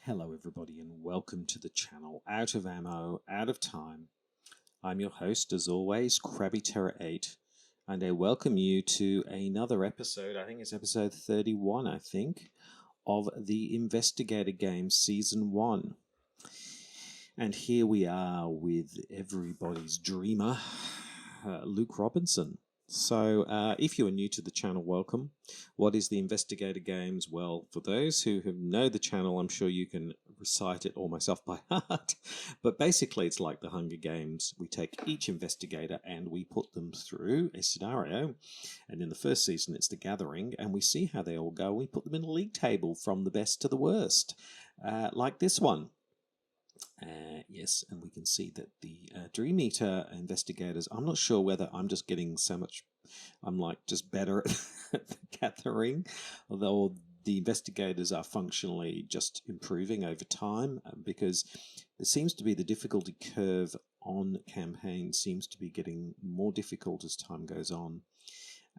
Hello everybody and welcome to the channel Out of Ammo, Out of Time. I'm your host as always, Krabby Terror 8, and I welcome you to another episode, I think it's episode 31 of the Investigator game Season 1. And here we are with everybody's dreamer, Luke Robinson. So if you are new to the channel, welcome. What is the Investigator Games? Well, for those who know the channel, I'm sure you can recite it almost off by heart. But basically, it's like the Hunger Games. We take each investigator and we put them through a scenario. And in the first season, it's the Gathering. And we see how they all go. We put them in a league table from the best to the worst, like this one. Yes, and we can see that the Dreamy investigators, I'm not sure whether I'm just getting so much, I'm like just better at the Gathering, although the investigators are functionally just improving over time, because there seems to be the difficulty curve on campaign seems to be getting more difficult as time goes on.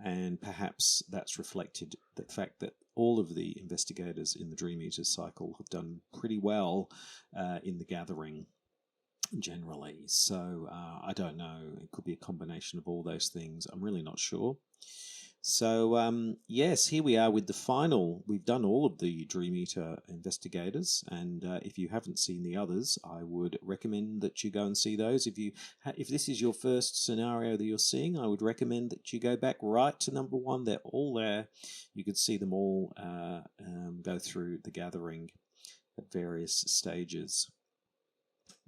And perhaps that's reflected the fact that all of the investigators in the Dream Eater cycle have done pretty well in the Gathering generally. So I don't know. It could be a combination of all those things. I'm really not sure. So yes, here we are with the final. We've done all of the Dream Eater investigators, and if you haven't seen the others, I would recommend that you go and see those. If this is your first scenario that you're seeing, I would recommend that you go back right to number 1. They're all there. You could see them all go through the Gathering at various stages.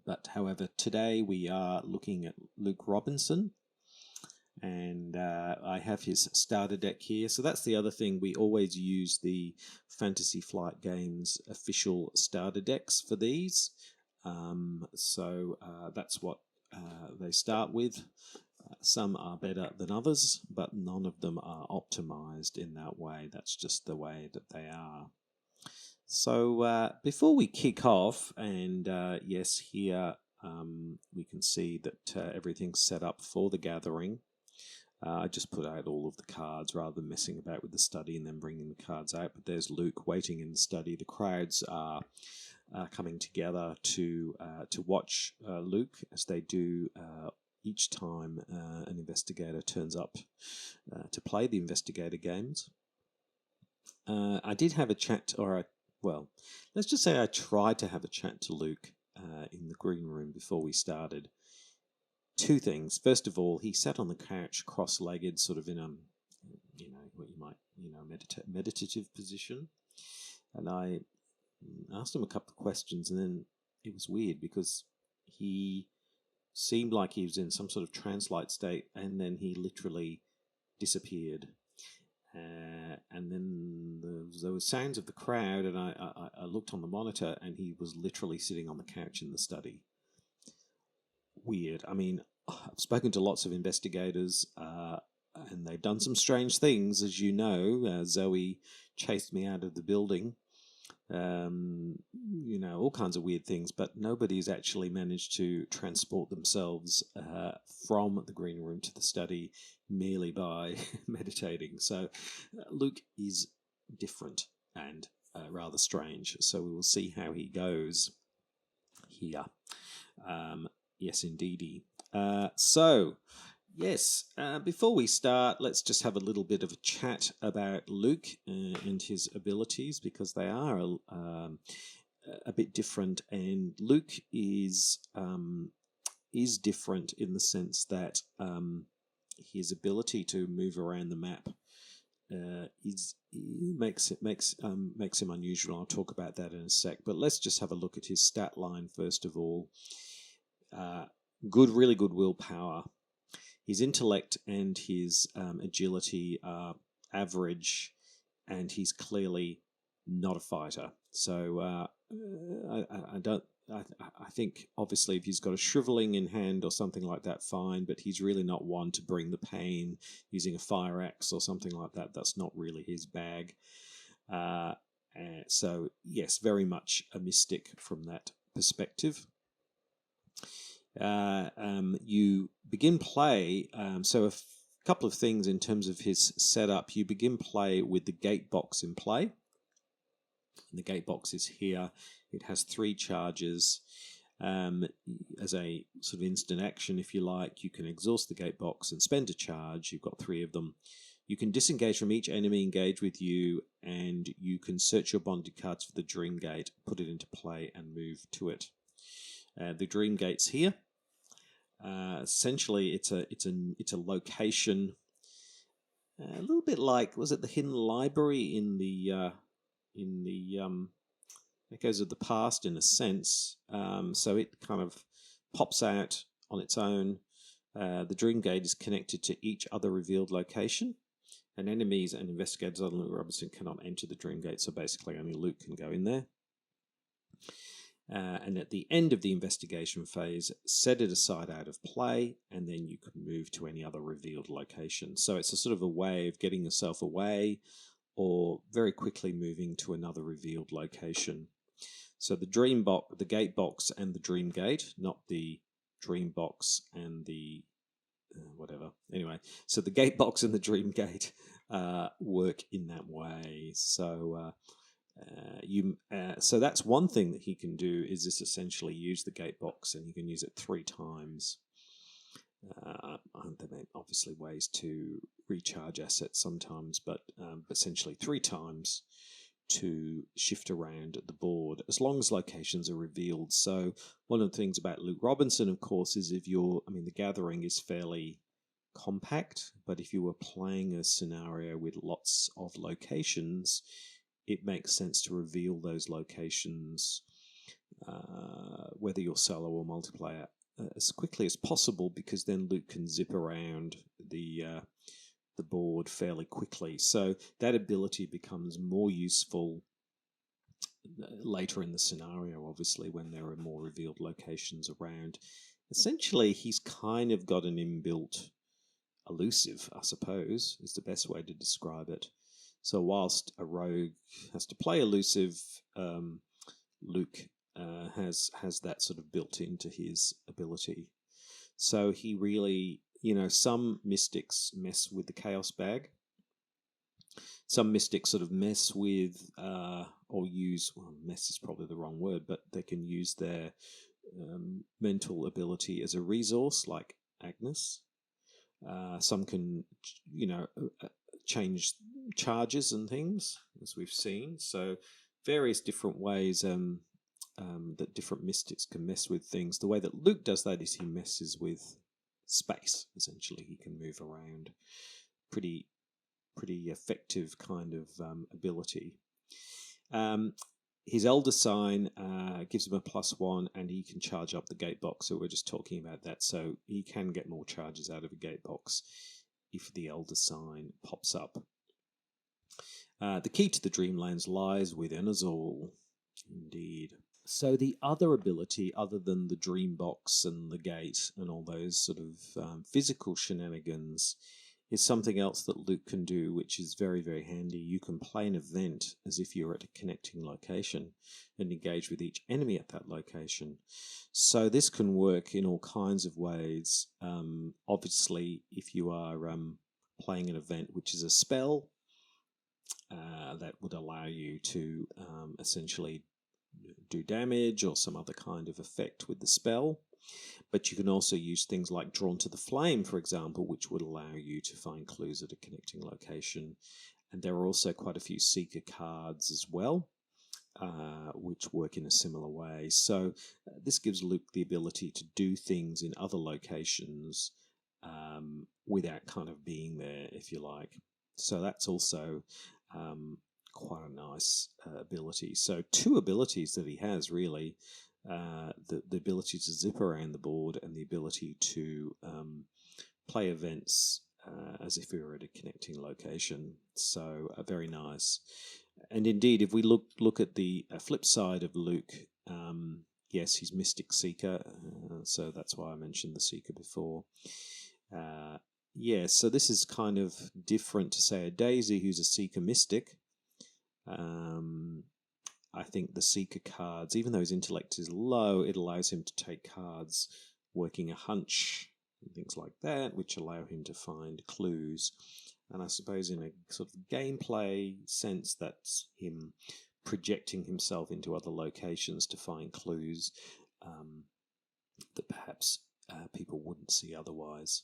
But however, today we are looking at Luke Robinson. And I have his starter deck here. So that's the other thing. We always use the Fantasy Flight Games official starter decks for these. So that's what they start with. Some are better than others, but none of them are optimized in that way. That's just the way that they are. So before we kick off, and yes, here we can see that everything's set up for the Gathering. I just put out all of the cards rather than messing about with the study and then bringing the cards out. But there's Luke waiting in the study. The crowds are coming together to watch Luke, as they do each time an investigator turns up to play the Investigator games. I did have a chat, well, let's just say I tried to have a chat to Luke in the green room before we started. Two things. First of all, he sat on the couch cross-legged, sort of in a, what you might, meditative position. And I asked him a couple of questions, and then it was weird because he seemed like he was in some sort of trance-like state, and then he literally disappeared. And then there were sounds of the crowd, and I looked on the monitor, and he was literally sitting on the couch in the study. Weird. I mean, I've spoken to lots of investigators, and they've done some strange things, as you know. Zoe chased me out of the building. All kinds of weird things, but nobody's actually managed to transport themselves from the green room to the study merely by meditating. So Luke is different and rather strange. So we will see how he goes here. Yes, indeedy. Yes, before we start, let's just have a little bit of a chat about Luke and his abilities, because they are a bit different. And Luke is different in the sense that his ability to move around the map makes him unusual. I'll talk about that in a sec. But let's just have a look at his stat line first of all. Really good willpower. His intellect and his agility are average, and he's clearly not a fighter. So I think obviously if he's got a shriveling in hand or something like that, fine. But he's really not one to bring the pain using a fire axe or something like that. That's not really his bag. So yes, very much a mystic from that perspective. You begin play, so a couple of things in terms of his setup. You begin play with the gate box in play. And the gate box is here. It has 3 charges. As a sort of instant action, if you like, you can exhaust the gate box and spend a charge. You've got 3 of them. You can disengage from each enemy engaged with you, and you can search your bonded cards for the Dream Gate, put it into play, and move to it. The Dream Gate's here. Essentially, it's a location, a little bit like, was it the Hidden Library in the Echoes of the Past, in a sense. So it kind of pops out on its own. The Dream Gate is connected to each other revealed location, and enemies and investigators other than Luke Robinson cannot enter the Dream Gate, so basically only Luke can go in there. And at the end of the investigation phase, set it aside out of play, and then you can move to any other revealed location. So it's a sort of a way of getting yourself away, or very quickly moving to another revealed location. So the the gate box and the Dream Gate, not the Dream Box and the whatever. Anyway, so the gate box and the Dream Gate work in that way. So so that's one thing that he can do, is this essentially use the gate box, and he can use it 3 times. There may obviously ways to recharge assets sometimes, but essentially 3 times to shift around the board, as long as locations are revealed. So one of the things about Luke Robinson, of course, is the gathering is fairly compact, but if you were playing a scenario with lots of locations, it makes sense to reveal those locations, whether you're solo or multiplayer, as quickly as possible, because then Luke can zip around the board fairly quickly. So that ability becomes more useful later in the scenario, obviously, when there are more revealed locations around. Essentially, he's kind of got an inbuilt elusive, I suppose, is the best way to describe it. So whilst a rogue has to play elusive, Luke has that sort of built into his ability. So he really, some mystics mess with the chaos bag. Some mystics sort of mess with or use, mess is probably the wrong word, but they can use their mental ability as a resource, like Agnes. Some can, change charges and things, as we've seen. So various different ways that different mystics can mess with things. The way that Luke does that is he messes with space. Essentially, he can move around. Pretty effective kind of ability. His Elder Sign gives him a +1, and he can charge up the gate box. So we're just talking about that. So he can get more charges out of a gate box if the Elder Sign pops up. The key to the Dreamlands lies within us all. Indeed. So the other ability, other than the Dream Box and the gate and all those sort of physical shenanigans, is something else that Luke can do, which is very, very handy. You can play an event as if you're at a connecting location and engage with each enemy at that location. So this can work in all kinds of ways. Obviously, if you are playing an event which is a spell, that would allow you to essentially do damage or some other kind of effect with the spell. But you can also use things like Drawn to the Flame, for example, which would allow you to find clues at a connecting location. And there are also quite a few Seeker cards as well, which work in a similar way. So this gives Luke the ability to do things in other locations without kind of being there, if you like. So that's also quite a nice ability. So 2 abilities that he has, really. The ability to zip around the board and the ability to play events as if we were at a connecting location. So very nice. And indeed, if we look at the flip side of Luke, yes, he's Mystic Seeker, so that's why I mentioned the Seeker before. So this is kind of different to, say, a Daisy, who's a Seeker Mystic. I think the Seeker cards, even though his intellect is low, it allows him to take cards working a hunch and things like that, which allow him to find clues. And I suppose in a sort of gameplay sense, that's him projecting himself into other locations to find clues that perhaps people wouldn't see otherwise.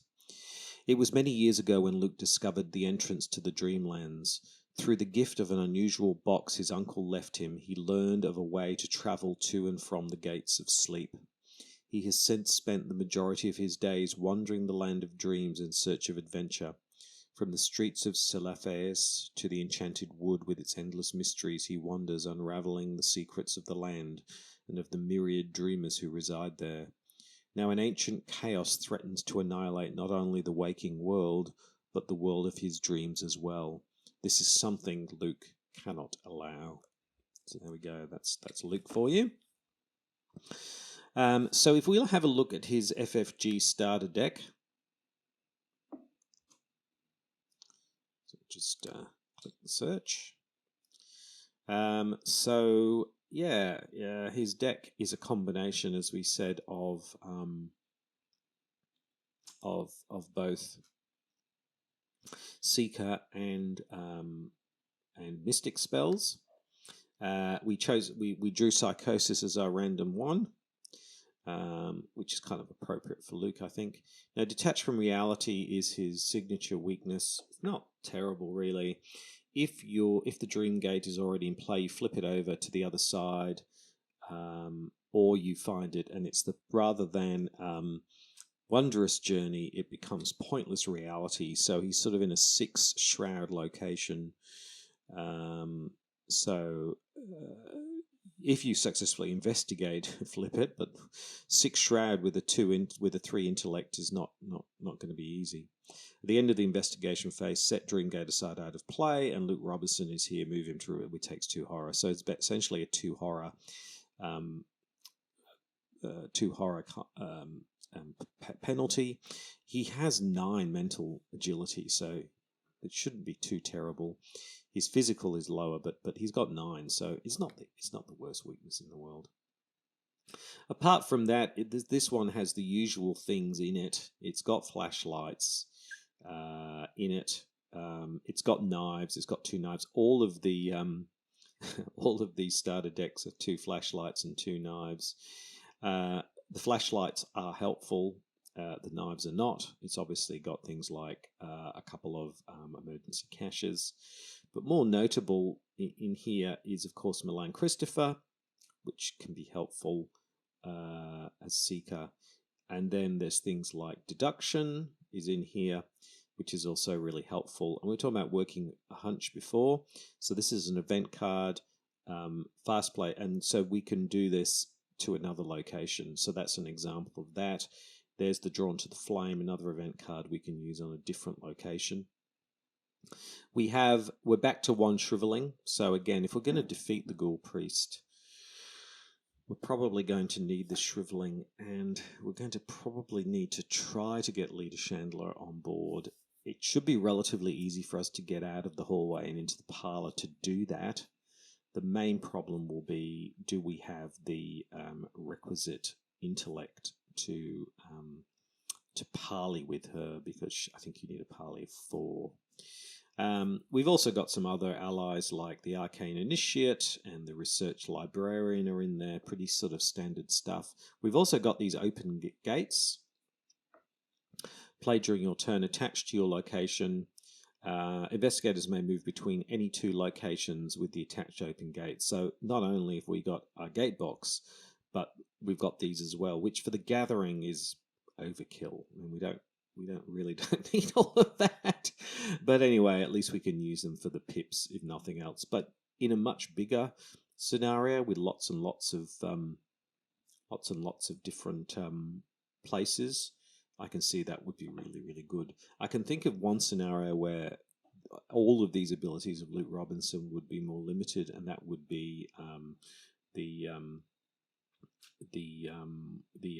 It was many years ago when Luke discovered the entrance to the Dreamlands. Through the gift of an unusual box his uncle left him, he learned of a way to travel to and from the gates of sleep. He has since spent the majority of his days wandering the land of dreams in search of adventure. From the streets of Celephaeus to the enchanted wood with its endless mysteries, he wanders, unravelling the secrets of the land and of the myriad dreamers who reside there. Now an ancient chaos threatens to annihilate not only the waking world, but the world of his dreams as well. This is something Luke cannot allow. So there we go. That's Luke for you. So if we'll have a look at his FFG starter deck. So just click the search. So yeah, his deck is a combination, as we said, of both Seeker and Mystic spells. We drew Psychosis as our random one, which is kind of appropriate for Luke, I think. Now, Detached from Reality is his signature weakness. It's not terrible, really. If the Dream Gate is already in play, you flip it over to the other side, or you find it, and it's rather than Wondrous Journey, it becomes Pointless Reality. So he's sort of in a 6 shroud location. If you successfully investigate, flip it. But 6 shroud with a 3 intellect is not going to be easy. At the end of the investigation phase, set Dreamgate aside out of play, and Luke Robertson is here. Move him through it. We takes 2 horror. So it's essentially a 2 horror. 2 horror penalty. He has 9 mental agility, so it shouldn't be too terrible. His physical is lower, but he's got 9, so it's not the worst weakness in the world. Apart from that, this one has the usual things in it. It's got flashlights in it. It's got knives. It's got 2 knives. All of the all of these starter decks are 2 flashlights and 2 knives. The flashlights are helpful. The knives are not. It's obviously got things like a couple of emergency caches. But more notable in here is, of course, Milan Christopher, which can be helpful as Seeker. And then there's things like Deduction is in here, which is also really helpful. And we were talking about working a hunch before. So this is an event card, fast play. And so we can do this to another location. So that's an example of that. There's the Drawn to the Flame, another event card we can use on a different location. We're back to 1 shriveling. So again, if we're going to defeat the Ghoul Priest, we're probably going to need the shriveling, and we're going to probably need to try to get Leader Chandler on board. It should be relatively easy for us to get out of the hallway and into the parlor to do that. The main problem will be, do we have the requisite intellect to parley with her, because I think you need a parley of 4. We've also got some other allies like the Arcane Initiate and the Research Librarian are in there, pretty sort of standard stuff. We've also got these open gates. Play during your turn, attached to your location. Investigators may move between any 2 locations with the attached open gate. So not only have we got our gate box, but we've got these as well, which for the gathering is overkill. I mean, we don't need all of that. But anyway, at least we can use them for the pips, if nothing else. But in a much bigger scenario with lots and lots of different places, I can see that would be really, really good. I can think of one scenario where all of these abilities of Luke Robinson would be more limited, and that would be the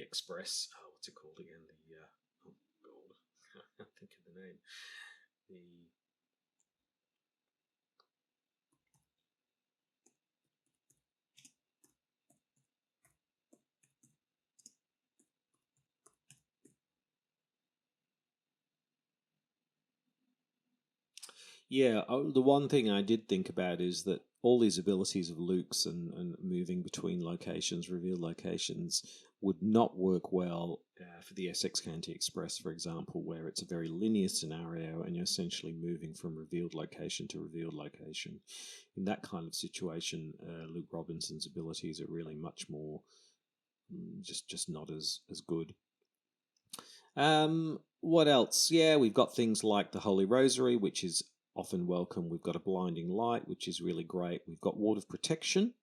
Express. Oh, what's it called again? I can't think of the name. Yeah, the one thing I did think about is that all these abilities of Luke's and moving between locations, revealed locations, would not work well for the Essex County Express, for example, where it's a very linear scenario and you're essentially moving from revealed location to revealed location. In that kind of situation, Luke Robinson's abilities are really much more just not as good. What else? Yeah, we've got things like the Holy Rosary, which is often welcome. We've got a blinding light, which is really great. We've got ward of protection,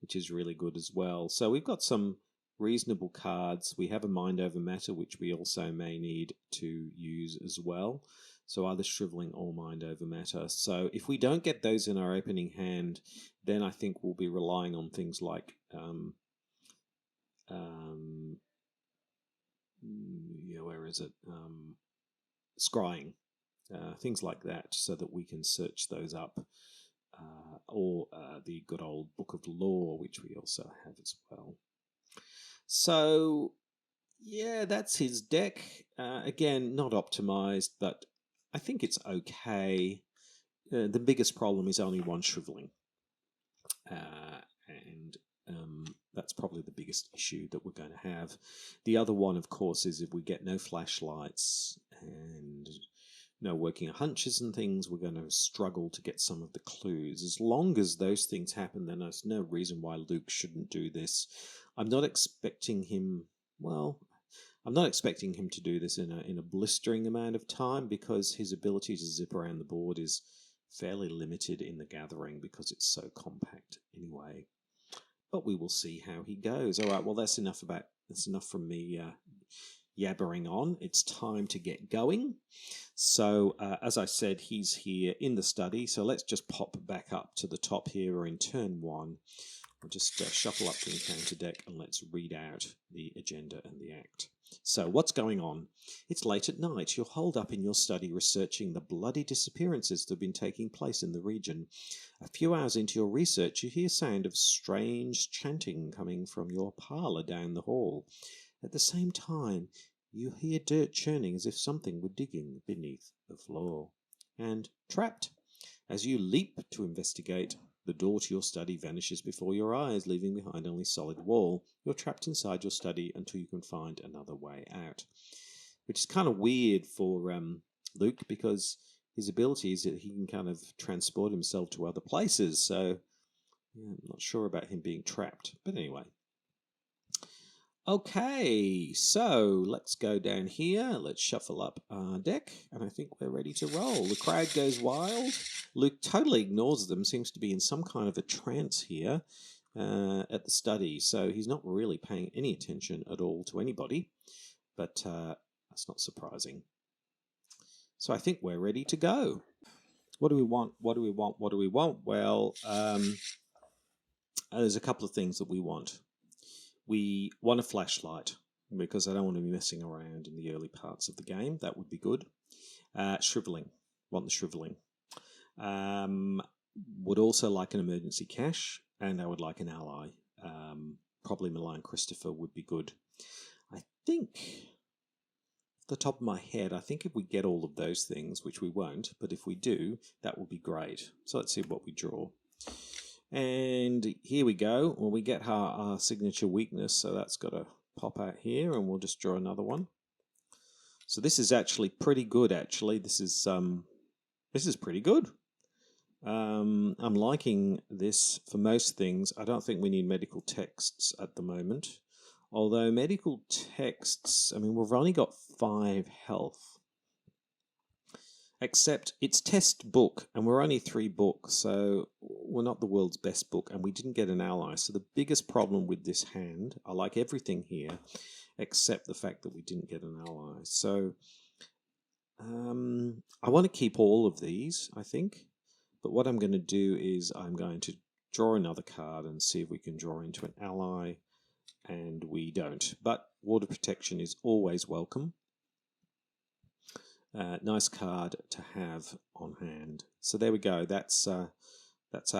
which is really good as well. So we've got some reasonable cards. We have a mind over matter, which we also may need to use as well. So either shriveling or mind over matter. So if we don't get those in our opening hand, then I think we'll be relying on things like where is it? Scrying. Things like that, so that we can search those up, or the good old Book of Law, which we also have as well. So, yeah, that's his deck. Again, not optimized, but I think it's okay. The biggest problem is only one shriveling, and that's probably the biggest issue that we're going to have. The other one, of course, is if we get no flashlights and no working hunches and things, we're going to struggle to get some of the clues. As long as those things happen, then there's no reason why Luke shouldn't do this. I'm not expecting him to do this in a blistering amount of time, because his ability to zip around the board is fairly limited in the gathering because it's so compact anyway. But we will see how he goes. All right, well, that's enough from me yabbering on. It's time to get going. So, as I said, he's here in the study. So let's just pop back up to the top here. We're in turn 1. I'll just shuffle up the encounter deck and let's read out the agenda and the act. So, what's going on? It's late at night. You're holed up in your study researching the bloody disappearances that have been taking place in the region. A few hours into your research, you hear sound of strange chanting coming from your parlour down the hall. At the same time, you hear dirt churning as if something were digging beneath the floor. And trapped. As you leap to investigate, the door to your study vanishes before your eyes, leaving behind only solid wall. You're trapped inside your study until you can find another way out. Which is kind of weird for Luke, because his ability is that he can kind of transport himself to other places. So yeah, I'm not sure about him being trapped. But anyway. Okay, so let's go down here. Let's shuffle up our deck, and I think we're ready to roll. The crowd goes wild. Luke totally ignores them, seems to be in some kind of a trance here at the study, so he's not really paying any attention at all to anybody, but that's not surprising. So I think we're ready to go. What do we want? What do we want? What do we want? Well, there's a couple of things that we want. We want a flashlight, because I don't want to be messing around in the early parts of the game. That would be good. Shriveling. Want the shriveling. Would also like an emergency cache, and I would like an ally. Probably Malign Christopher would be good. I think, off the top of my head, I think if we get all of those things, which we won't, but if we do, that would be great. So let's see what we draw. And here we go. Well, we get our signature weakness, so that's got to pop out here, and we'll just draw another one. So this is actually pretty good. Actually, this is pretty good. I'm liking this for most things. I don't think we need medical texts at the moment. Although medical texts, I mean, we've only got 5 health. Except it's test book, and we're only 3 books, so we're not the world's best book, and we didn't get an ally. So the biggest problem with this hand, I like everything here, except the fact that we didn't get an ally. So I want to keep all of these, I think. But what I'm going to do is I'm going to draw another card and see if we can draw into an ally, and we don't. But water protection is always welcome. Nice card to have on hand. So there we go. That's our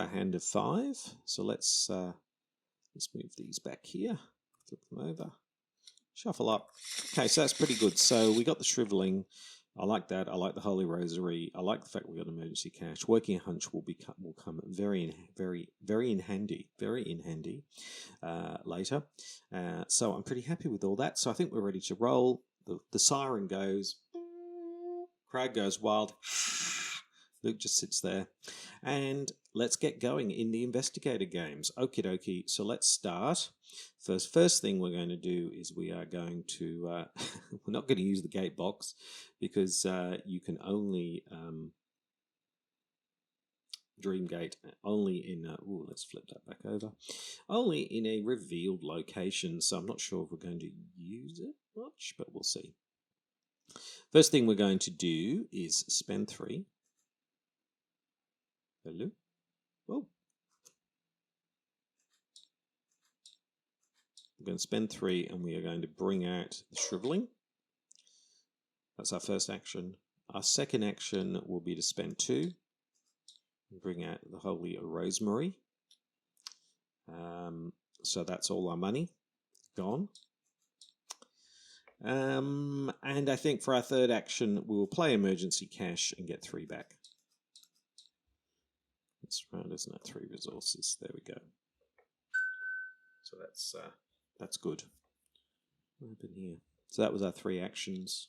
hand of 5. So let's move these back here. Flip them over. Shuffle up. Okay, so that's pretty good. So we got the shriveling. I like that. I like the Holy Rosary. I like the fact we got emergency cash. Working a hunch will come very in handy later. So I'm pretty happy with all that. So I think we're ready to roll. The siren goes. Crowd goes wild. Luke just sits there. And let's get going in the Investigator games. Okie dokie. So let's start. First thing we're going to do is we are going to... we're not going to use the gate box because you can only... Dream gate only in... let's flip that back over. Only in a revealed location. So I'm not sure if we're going to use it much, but we'll see. First thing we're going to do is spend 3. Hello? Whoa. We're going to spend 3 and we are going to bring out the shriveling. That's our first action. Our second action will be to spend 2 and bring out the Holy Rosemary. So that's all our money gone. And I think for our third action, we will play emergency cash and get 3 back. That's right, isn't it? 3 resources. There we go. So that's good. What happened here? So that was our 3 actions.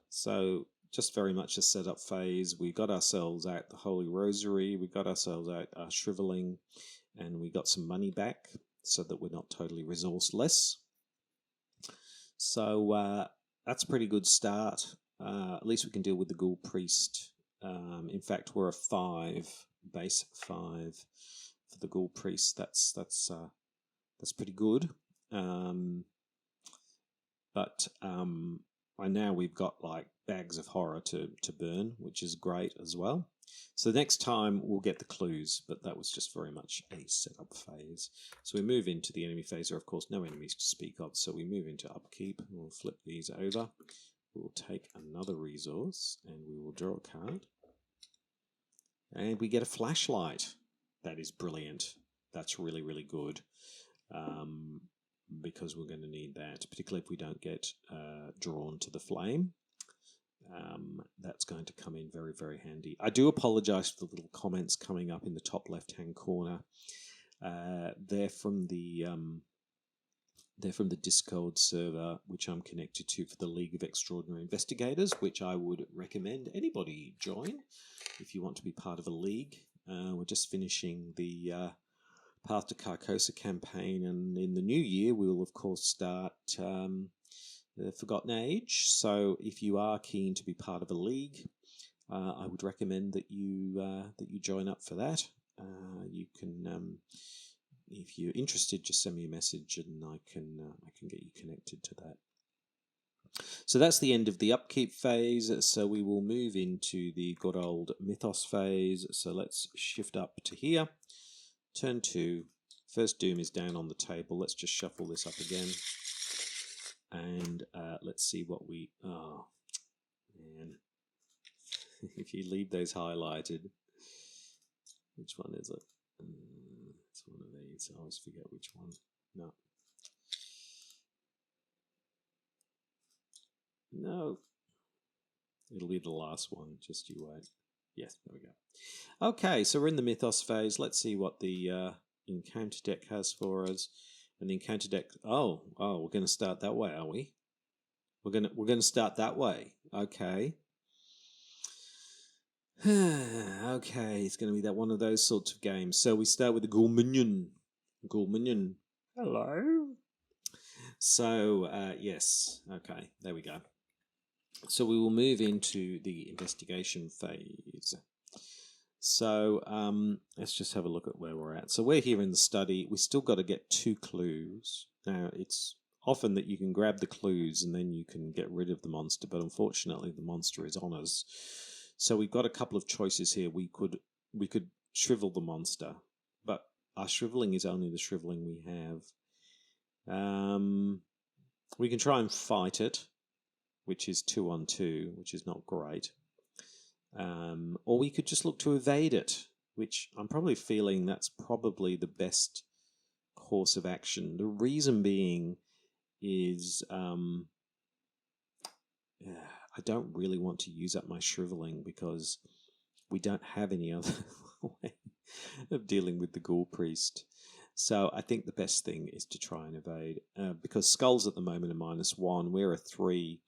So just very much a setup phase. We got ourselves out the Holy Rosary. We got ourselves out our shriveling, and we got some money back so that we're not totally resourceless. So that's a pretty good start. At least we can deal with the Ghoul Priest. In fact, we're a 5, base 5 for the Ghoul Priest. That's pretty good. But by now we've got like bags of horror to burn, which is great as well. So next time we'll get the clues, but that was just very much a setup phase. So we move into the enemy phase. There are, of course, no enemies to speak of, so we move into upkeep. We'll flip these over. We'll take another resource, and we will draw a card. And we get a flashlight. That is brilliant. That's really, really good. Because we're going to need that, particularly if we don't get drawn to the flame. That's going to come in very, very handy. I do apologise for the little comments coming up in the top left-hand corner. They're from the Discord server, which I'm connected to for the League of Extraordinary Investigators, which I would recommend anybody join if you want to be part of a league. We're just finishing the Path to Carcosa campaign, and in the new year we will of course start the Forgotten Age. So if you are keen to be part of a league, I would recommend that you join up for that. You can, if you're interested, just send me a message and I can get you connected to that. So that's the end of the upkeep phase. So we will move into the good old Mythos phase. So let's shift up to here. Turn 2. First Doom is down on the table. Let's just shuffle this up again. And let's see what we... Oh, man. If you leave those highlighted... Which one is it? It's one of these. I always forget which one. No. No. It'll be the last one. Just you wait. Yes, there we go. Okay, so we're in the Mythos phase. Let's see what the encounter deck has for us. And the encounter deck. Oh, we're going to start that way, are we? We're going to start that way. Okay. Okay, it's going to be that one of those sorts of games. So we start with the Ghoul Minion. Ghoul Minion. Hello. So yes. Okay, there we go. So we will move into the investigation phase. So let's just have a look at where we're at. So we're here in the study. We still got to get 2 clues. Now, it's often that you can grab the clues and then you can get rid of the monster, but unfortunately the monster is on us. So we've got a couple of choices here. We could shrivel the monster, but our shriveling is only the shriveling we have. We can try and fight it, which is 2-on-2, which is not great. Or we could just look to evade it, which I'm probably feeling that's probably the best course of action. The reason being is I I don't really want to use up my shriveling because we don't have any other way of dealing with the Ghoul Priest. So I think the best thing is to try and evade. Because skulls at the moment are -1. We're a 3.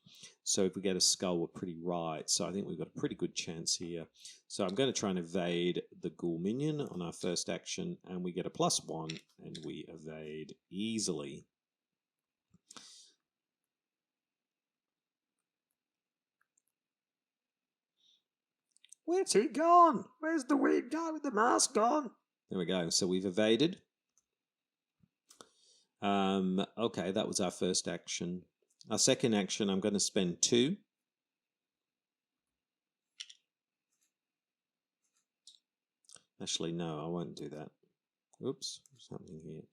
So if we get a skull, we're pretty right. So I think we've got a pretty good chance here. So I'm going to try and evade the Ghoul minion on our first action. And we get a +1 and we evade easily. Where's he gone? Where's the weird guy with the mask on? There we go. So we've evaded. Okay, that was our first action. Our second action, I'm going to spend 2. Actually, no, I won't do that. Oops, what's happening here?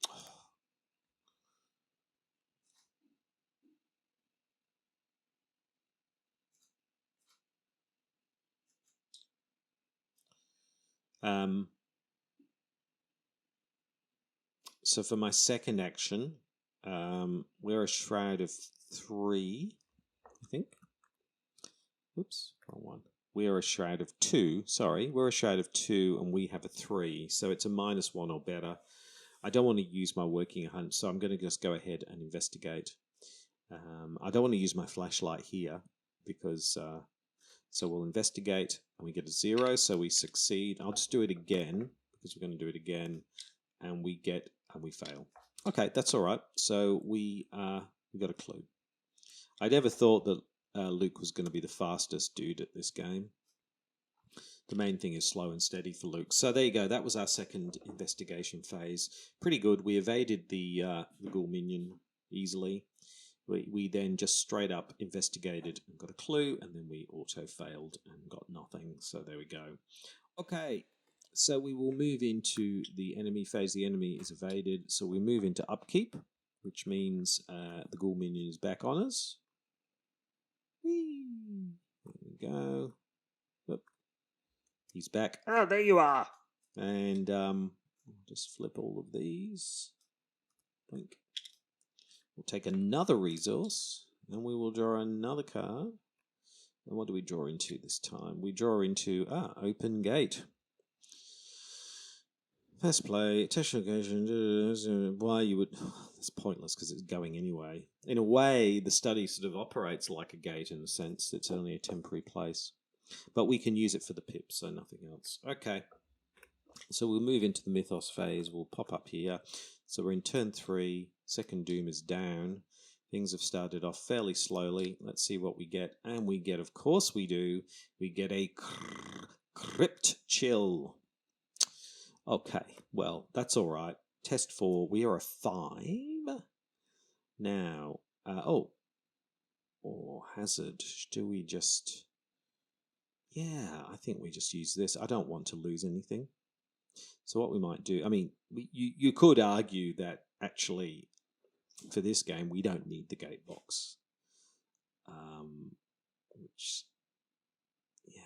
So for my second action, we're a shroud of 3, I think. Oops, wrong one. We are a shroud of 2. Sorry, we're a shroud of 2 and we have a 3. So it's a -1 or better. I don't want to use my working hunt, so I'm going to just go ahead and investigate. I don't want to use my flashlight here because... so we'll investigate and we get a 0, so we succeed. I'll just do it again because we're going to do it again, and we fail. Okay, that's all right. So we got a clue. I never thought that Luke was going to be the fastest dude at this game. The main thing is slow and steady for Luke. So there you go. That was our second investigation phase. Pretty good. We evaded the Ghoul minion easily. We then just straight up investigated and got a clue, and then we auto-failed and got nothing. So there we go. Okay, so we will move into the enemy phase. The enemy is evaded, so we move into upkeep, which means the Ghoul minion is back on us. Whee! There we go. Oop. He's back. Oh, there you are. And I'll just flip all of these. Blink. We'll take another resource, and we will draw another card. And what do we draw into this time? We draw into, open gate. First play, test occasion, why you would, it's pointless because it's going anyway. In a way, the study sort of operates like a gate in the sense it's only a temporary place. But we can use it for the pip, so nothing else. Okay, so we'll move into the mythos phase. We'll pop up here. So we're in turn 3. Second doom is down. Things have started off fairly slowly. Let's see what we get. And we get, of course we do, we get a crypt chill. Okay, well, that's all right. Test 4, we are a 5. Now, or hazard, do we just... Yeah, I think we just use this. I don't want to lose anything. So what we might do, I mean, you could argue that actually for this game we don't need the gate box. Which, yeah,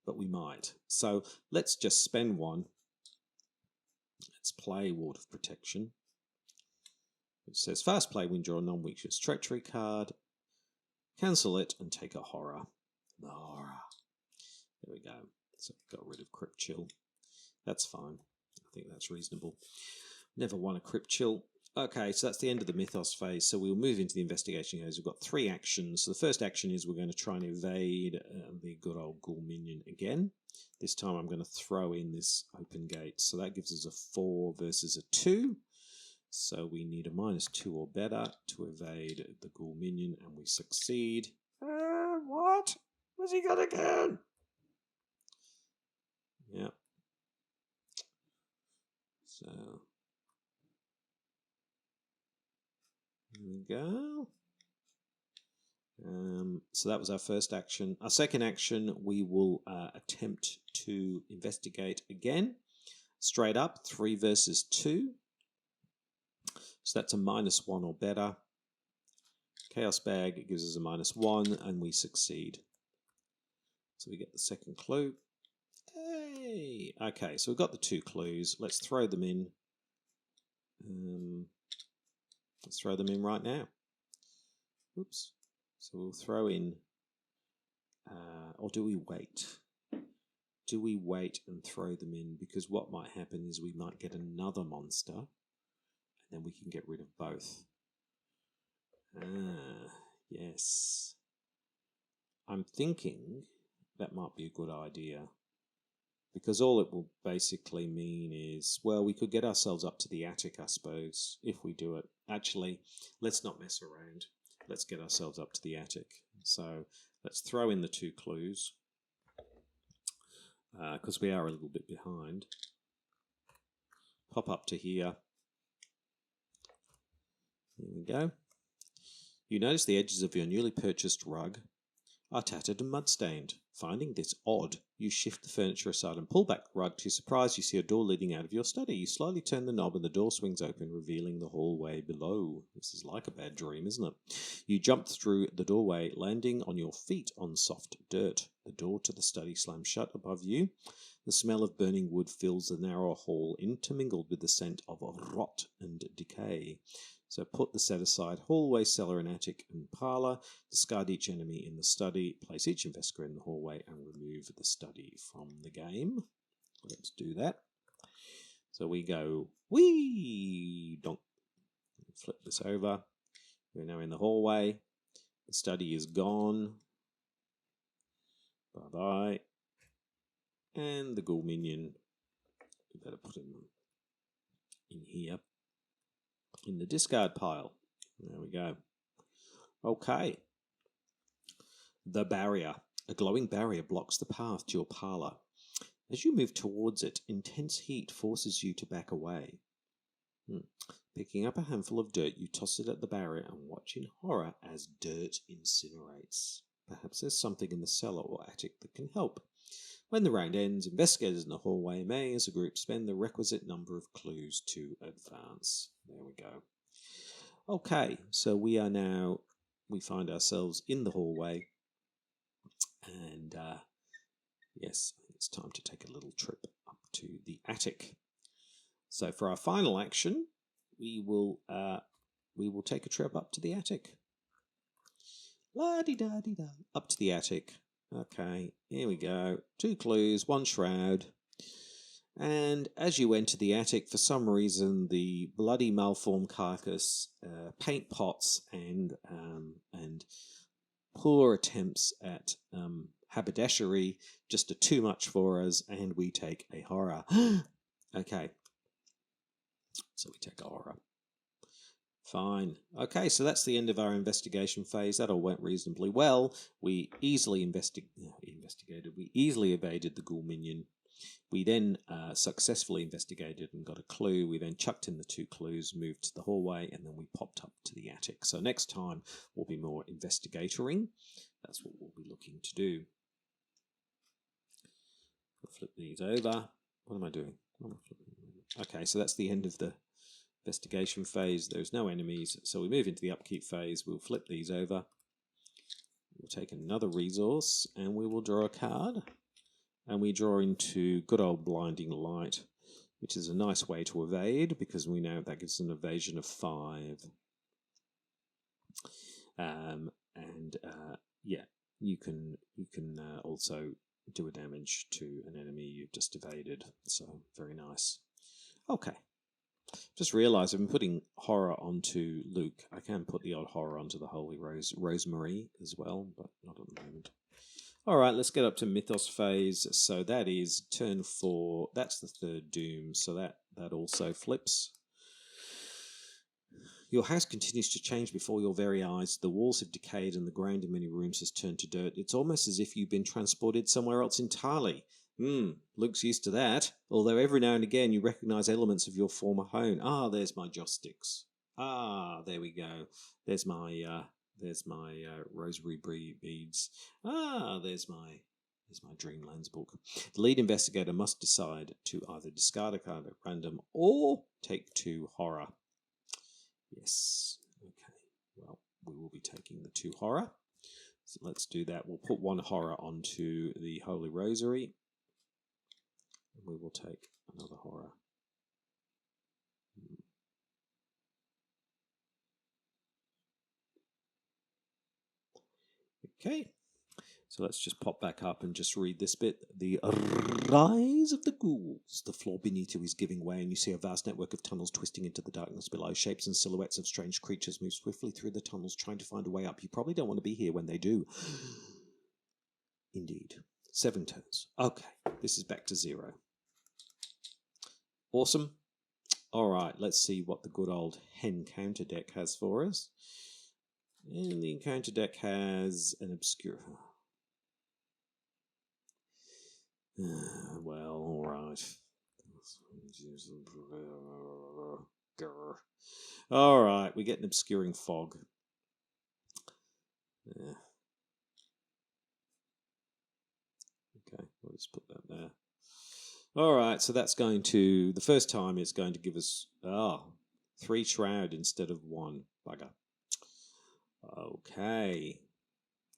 but we might. So let's just spend 1. Let's play Ward of Protection. It says fast play when draw a non-weakness treachery card. Cancel it and take a horror. The horror. There we go. So we got rid of Crypt Chill. That's fine. I think that's reasonable. Never won a Crypt Chill. Okay, so that's the end of the mythos phase. So we'll move into the investigation phase. We've got 3 actions. So the first action is we're going to try and evade the good old Ghoul minion again. This time I'm going to throw in this open gate. So that gives us a 4 versus a 2. So we need a -2 or better to evade the Ghoul minion, and we succeed. What? Where's he gone again? Yeah. So here we go. So that was our first action. Our second action, we will attempt to investigate again. Straight up, 3 versus 2. So that's a -1 or better. Chaos Bag gives us a -1, and we succeed. So we get the second clue. Hey! Okay, so we've got the 2 clues. Let's throw them in. Let's throw them in right now. Oops. So we'll throw in Or do we wait? Do we wait and throw them in? Because what might happen is we might get another monster, and then we can get rid of both. Yes. I'm thinking that might be a good idea. Because all it will basically mean is, well, we could get ourselves up to the attic, I suppose, if we do it. Actually, let's not mess around. Let's get ourselves up to the attic. So let's throw in the 2 clues, because we are a little bit behind. Pop up to here. There we go. You notice the edges of your newly purchased rug are tattered and mud-stained. Finding this odd, you shift the furniture aside and pull back the rug. To your surprise, you see a door leading out of your study. You slowly turn the knob and the door swings open, revealing the hallway below. This is like a bad dream, isn't it? You jump through the doorway, landing on your feet on soft dirt. The door to the study slams shut above you. The smell of burning wood fills the narrow hall, intermingled with the scent of rot and decay. So put the set aside hallway, cellar, and attic and parlour. Discard each enemy in the study. Place each investigator in the hallway and remove the study from the game. Let's do that. So we go, whee, donk. Flip this over. We're now in the hallway. The study is gone. Bye-bye. And the ghoul minion, we better put him in here. In the discard pile. There we go. Okay. The barrier. A glowing barrier blocks the path to your parlour. As you move towards it, intense heat forces you to back away. Picking up a handful of dirt, you toss it at the barrier and watch in horror as dirt incinerates. Perhaps there's something in the cellar or attic that can help. When the round ends, investigators in the hallway may, as a group, spend the requisite number of clues to advance. There we go. Okay, so we find ourselves in the hallway, and yes, it's time to take a little trip up to the attic. So for our final action, we will take a trip up to the attic. La-di-da-di-da. Up to the attic. Okay, here we go. 2 clues, 1 shroud. And as you enter the attic, for some reason, the bloody malformed carcass, paint pots, and poor attempts at haberdashery just are too much for us, and we take a horror. Okay, so we take a horror. Fine. Okay, so that's the end of our investigation phase. That all went reasonably well. We easily investigated. We easily evaded the ghoul minion. We then successfully investigated and got a clue. We then chucked in the 2 clues, moved to the hallway, and then we popped up to the attic. So next time we'll be more investigatoring. That's what we'll be looking to do. I'll flip these over. What am I doing? Okay, so that's the end of the investigation phase. There's no enemies, so we move into the upkeep phase. We'll flip these over. We'll take another resource, and we will draw a card. And we draw into good old blinding light, which is a nice way to evade, because we know that gives an evasion of 5. Yeah, you can also do a damage to an enemy you've just evaded. So very nice. Okay. Just realised I've been putting horror onto Luke. I can put the odd horror onto the Holy Rosemary as well, but not at the moment. All right, let's get up to Mythos phase. So that is turn 4. That's the 3rd doom. So that also flips. Your house continues to change before your very eyes. The walls have decayed and the ground in many rooms has turned to dirt. It's almost as if you've been transported somewhere else entirely. Luke's used to that. Although every now and again you recognise elements of your former home. Ah, there's my joss sticks. Ah, there we go. There's my rosary beads. Ah, there's my Dreamlands book. The lead investigator must decide to either discard a card at random or take 2 horror. Yes. Okay. Well, we will be taking the 2 horror. So let's do that. We'll put 1 horror onto the Holy Rosary. And we will take another horror. Okay. So let's just pop back up and just read this bit. The rise of the ghouls. The floor beneath you is giving way, and you see a vast network of tunnels twisting into the darkness below. Shapes and silhouettes of strange creatures move swiftly through the tunnels, trying to find a way up. You probably don't want to be here when they do. Indeed. 7 turns. Okay, this is back to 0. Awesome. All right, let's see what the good old hen counter deck has for us. And the encounter deck has an obscure... well, all right. All right, we get an obscuring fog. Yeah. Okay, we'll just put that there. All right, so that's going to... The first time it's going to give us 3 shroud instead of 1. Bugger. Okay.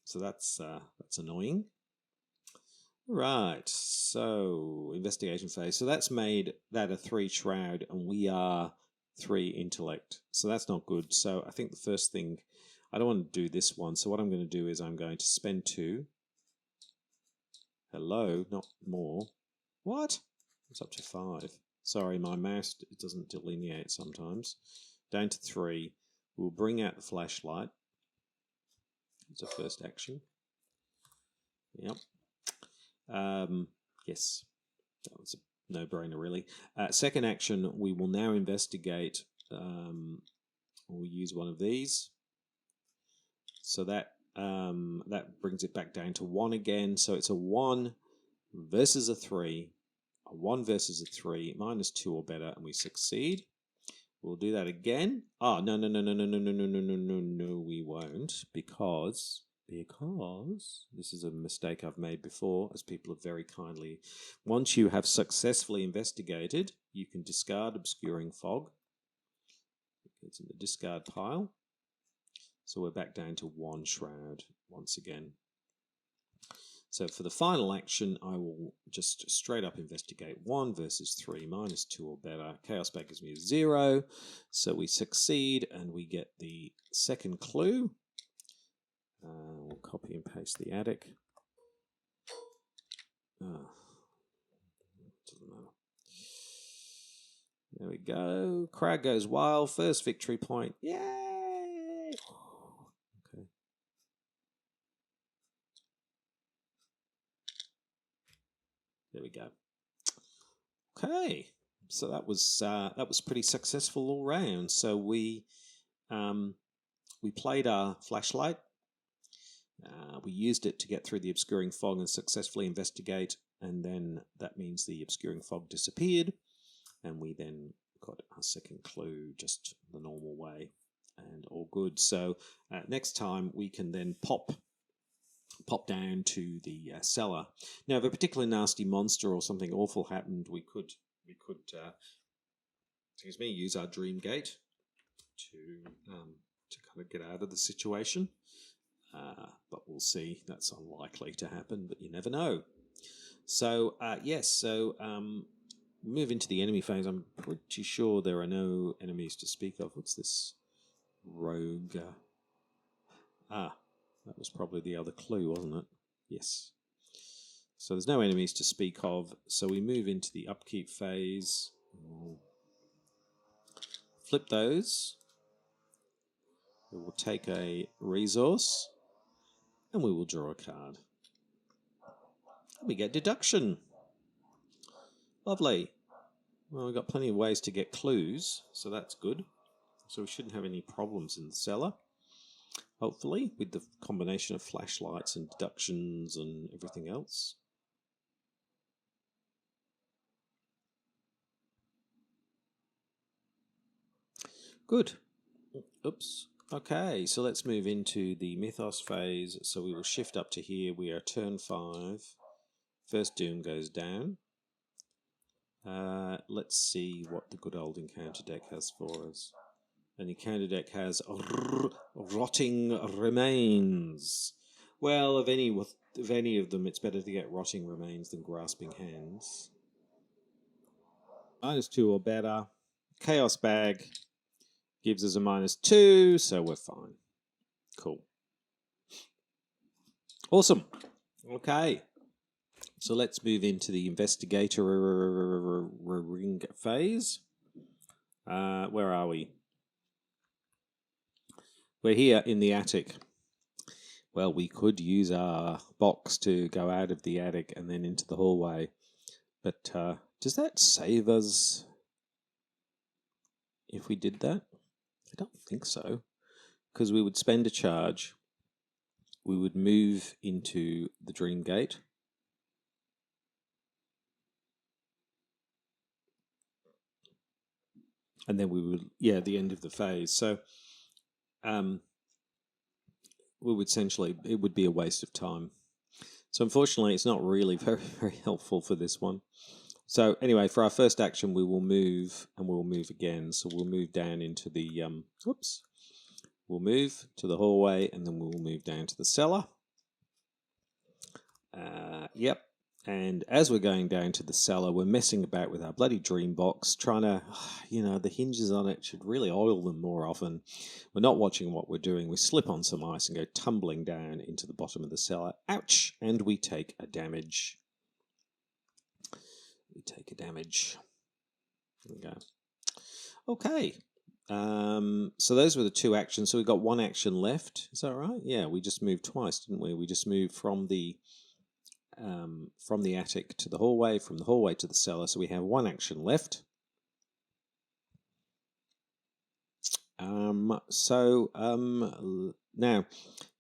So that's annoying. Right, so investigation phase. So that's made that a 3 shroud, and we are 3 intellect. So that's not good. So I think the first thing, I don't want to do this one. So what I'm going to do is I'm going to spend 2. Hello, not more. What? It's up to 5. Sorry, my mouse, it doesn't delineate sometimes. Down to 3. We'll bring out the flashlight. It's a first action. Yep. Yes, that was a no-brainer, really. Second action, we will now investigate. We'll use one of these. So that brings it back down to 1 again. So it's a 1 versus a 3. A 1 versus a 3, -2 or better, and we succeed. We'll do that again. Oh, no, we won't, because this is a mistake I've made before, as people have very kindly... Once you have successfully investigated, you can discard obscuring fog. It's in the discard pile. So we're back down to 1 shroud once again. So for the final action, I will just straight up investigate 1 versus 3, -2 or better. Chaos Bag gives me a 0. So we succeed, and we get the second clue. We'll copy and paste the attic. Doesn't matter. There we go. Crowd goes wild. First victory point. Yay! Okay. There we go. Okay. So that was pretty successful all round. So we played our flashlight. We used it to get through the obscuring fog and successfully investigate, and then that means the obscuring fog disappeared, and we then got our second clue just the normal way, and all good. So next time we can then pop down to the cellar. Now, if a particularly nasty monster or something awful happened, we could use our dream gate to kind of get out of the situation. But we'll see. That's unlikely to happen, but you never know. So, yes, move into the enemy phase. I'm pretty sure there are no enemies to speak of. What's this? Rogue. That was probably the other clue, wasn't it? Yes. So there's no enemies to speak of. So we move into the upkeep phase. We'll flip those. We will take a resource. And we will draw a card. We get deduction. Lovely. Well, we've got plenty of ways to get clues, so that's good. So we shouldn't have any problems in the cellar. Hopefully, with the combination of flashlights and deductions and everything else. Good. Oops. Okay, so let's move into the Mythos phase. So we will shift up to here. We are turn 5. First Doom goes down. Let's see what the good old encounter deck has for us. And the encounter deck has Rotting Remains. Well, of any of them, it's better to get Rotting Remains than Grasping Hands. -2 or better. Chaos Bag gives us a -2, so we're fine. Cool. Awesome. Okay. So let's move into the Investigator ring phase. Where are we? We're here in the attic. Well, we could use our box to go out of the attic and then into the hallway. But does that save us if we did that? I don't think so. Because we would spend a charge. We would move into the dream gate. And then we would, the end of the phase. So we would essentially, it would be a waste of time. So unfortunately, it's not really very, very helpful for this one. So anyway, for our first action, we will move and we'll move again. So we'll move down into the, we'll move to the hallway and then we'll move down to the cellar. Yep. And as we're going down to the cellar, we're messing about with our bloody dream box, trying to, the hinges on it should really oil them more often. We're not watching what we're doing. We slip on some ice and go tumbling down into the bottom of the cellar. Ouch! And we take a damage. There we go. Okay. So those were the two actions. So we've got one action left. Is that right? Yeah, we just moved twice, didn't we? We just moved from the attic to the hallway, from the hallway to the cellar. So we have one action left. Now,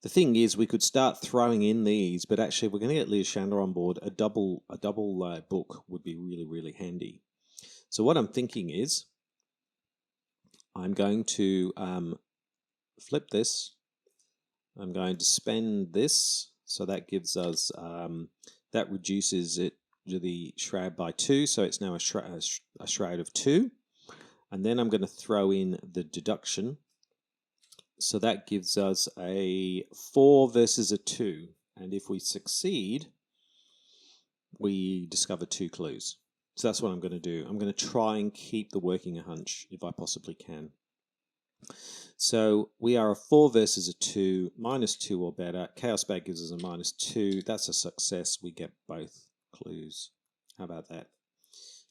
the thing is, we could start throwing in these, but actually, we're going to get Leah Chandler on board. A double book would be really, really handy. So what I'm thinking is, I'm going to flip this. I'm going to spend this, so that gives us that reduces it to the shroud by 2, so it's now a shroud of 2. And then I'm going to throw in the deduction. So that gives us a 4 versus a 2. And if we succeed, we discover 2 clues. So that's what I'm going to do. I'm going to try and keep the working a hunch if I possibly can. So we are a 4 versus a 2, -2 or better. Chaos Bag gives us a -2. That's a success. We get both clues. How about that?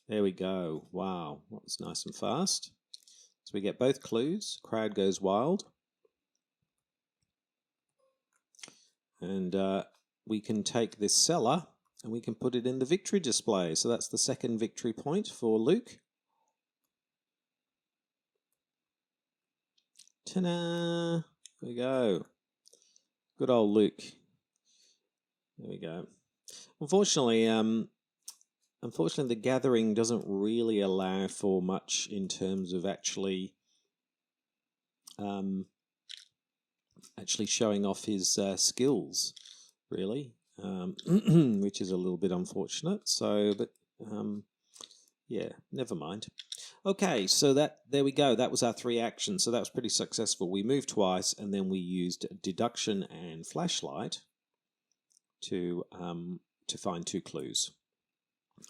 There we go. Wow, that was nice and fast. So we get both clues. Crowd goes wild. And we can take this cellar and we can put it in the victory display. So that's the second victory point for Luke. Ta-da! There we go. Good old Luke. There we go. Unfortunately, the gathering doesn't really allow for much in terms of actually showing off his skills, really, which is a little bit unfortunate. So, but yeah, never mind. Okay, so there we go. That was our 3 actions. So that was pretty successful. We moved twice, and then we used deduction and flashlight to find 2 clues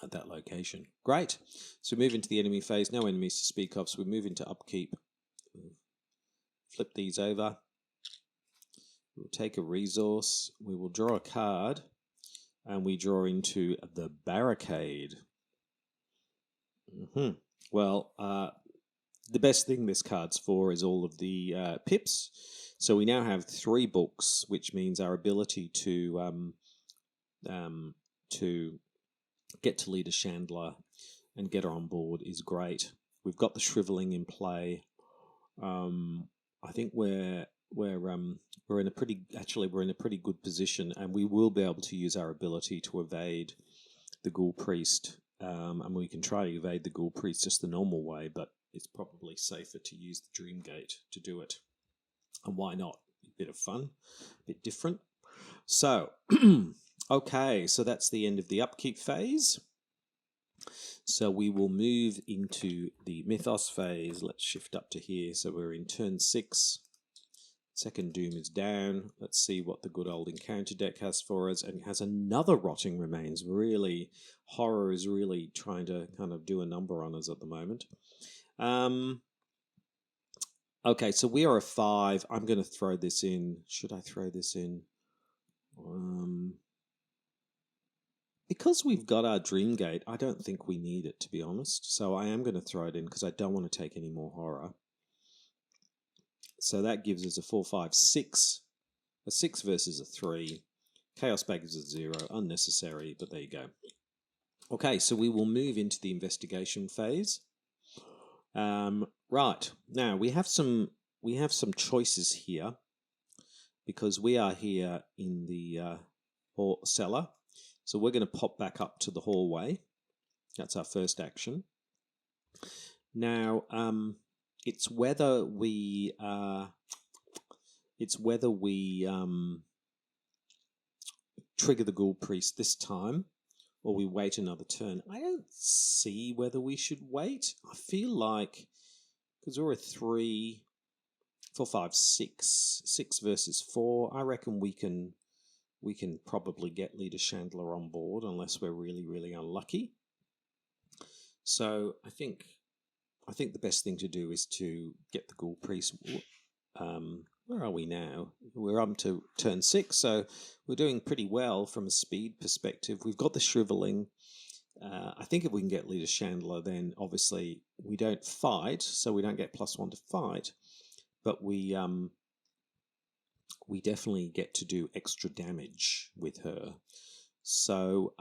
at that location. Great. So we move into the enemy phase. No enemies to speak of. So we move into upkeep. Flip these over. We'll take a resource. We will draw a card, and we draw into the barricade. Well, the best thing this card's for is all of the pips. So we now have 3 books, which means our ability to get to Leader Chandler and get her on board is great. We've got the shriveling in play. I think we're in a pretty good position, and we will be able to use our ability to evade the Ghoul Priest. And we can try to evade the Ghoul Priest just the normal way, but it's probably safer to use the Dream Gate to do it. And why not? A bit of fun, a bit different. So, okay, so that's the end of the upkeep phase. So we will move into the Mythos phase. Let's shift up to here. So we're in turn 6. Second Doom is down. Let's see what the good old encounter deck has for us. And it has another Rotting Remains. Really, horror is really trying to kind of do a number on us at the moment. Okay, so we are a 5. I'm going to throw this in. Should I throw this in? because we've got our dream gate, I don't think we need it, to be honest. So I am going to throw it in because I don't want to take any more horror. So that gives us a 4, 5, 6. A 6 versus a 3. Chaos bag is a 0. Unnecessary, but there you go. Okay, so we will move into the investigation phase. Right, now we have some choices here because we are here in the cellar. So we're going to pop back up to the hallway. That's our first action. Now, it's whether we trigger the Ghoul Priest this time, or we wait another turn. I don't see whether we should wait. I feel like because we're a 3, 4, 5, 6 versus 4. I reckon we can probably get Leader Chandler on board unless we're really, really unlucky. So I think the best thing to do is to get the Ghoul Priest. Where are we now? We're up to turn 6, so we're doing pretty well from a speed perspective. We've got the shriveling. I think if we can get Leader Chandler, then obviously we don't fight, so we don't get +1 to fight, but we definitely get to do extra damage with her. So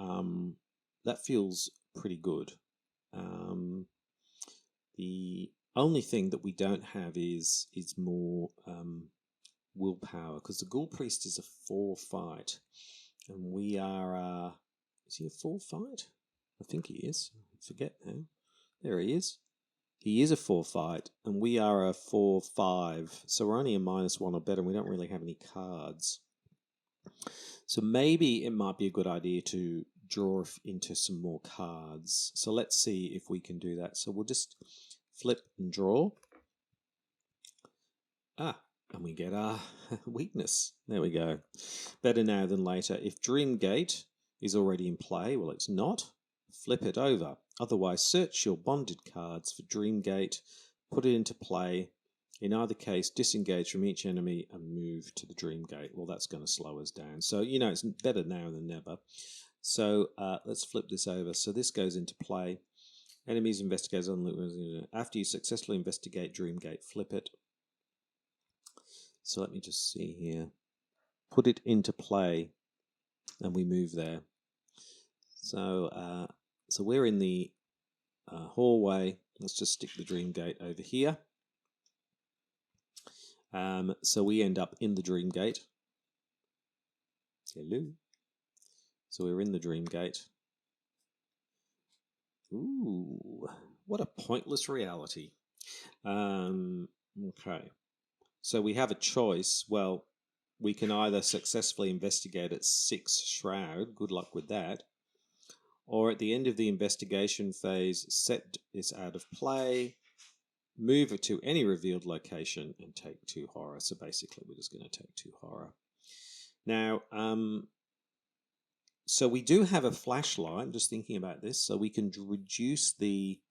that feels pretty good. The only thing that we don't have is more willpower, because the Ghoul Priest is a 4 fight, and we are. Is he a 4 fight? I think he is. I forget now. There he is. He is a 4 fight, and we are a 4, 5. So we're only a -1 or better, and we don't really have any cards. So maybe it might be a good idea to draw into some more cards. So let's see if we can do that. So we'll just flip and draw. And we get our weakness. There we go. Better now than later. If Dream Gate is already in play, well, it's not. Flip it over. Otherwise, search your bonded cards for Dream Gate, put it into play. In either case, disengage from each enemy and move to the Dream Gate. Well, that's going to slow us down. So, it's better now than never. So let's flip this over. So this goes into play. Enemies investigate on after you successfully investigate Dream Gate, flip it. So let me just see here. Put it into play, and we move there. So so we're in the hallway. Let's just stick the Dream Gate over here. So we end up in the Dream Gate. Hello. So we're in the Dream Gate. Ooh, what a pointless reality. Okay. So we have a choice. Well, we can either successfully investigate at 6 Shroud. Good luck with that. Or at the end of the investigation phase, set this out of play, move it to any revealed location, and take 2 horror. So basically, we're just going to take 2 horror. Now, so we do have a flashlight. I'm just thinking about this. So we can reduce the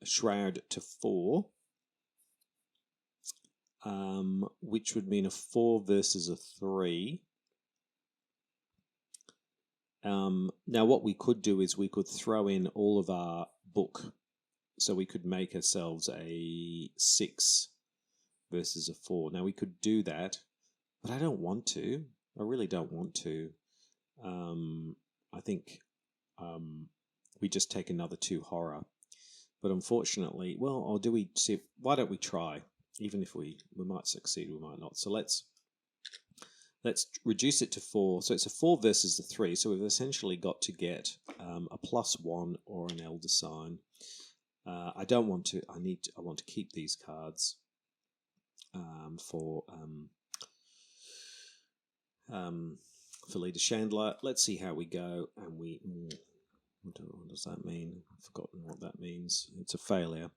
Shroud to 4, which would mean a 4 versus a 3. Now, what we could do is we could throw in all of our book. So we could make ourselves a 6 versus a 4. Now, we could do that, but I don't want to. I really don't want to. I think we just take another 2 horror. But unfortunately, well, or do we see? Why don't we try? Even if we might succeed, we might not. So let's reduce it to 4. So it's a 4 versus a 3. So we've essentially got to get a +1 or an elder sign. I don't want to. I want to keep these cards for Leader Chandler. Let's see how we go. And we. What does that mean? I've forgotten what that means. It's a failure.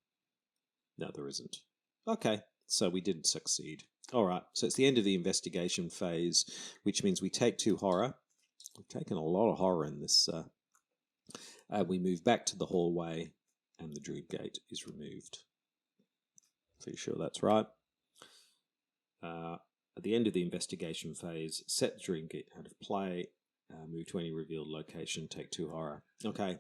No, there isn't. Okay, so we didn't succeed. All right, so it's the end of the investigation phase, which means we take 2 horror. We've taken a lot of horror in this. We move back to the hallway, and the Dream Gate is removed. Pretty sure that's right. at the end of the investigation phase, set the dream kit out of play, move to any revealed location, take 2 horror. Okay,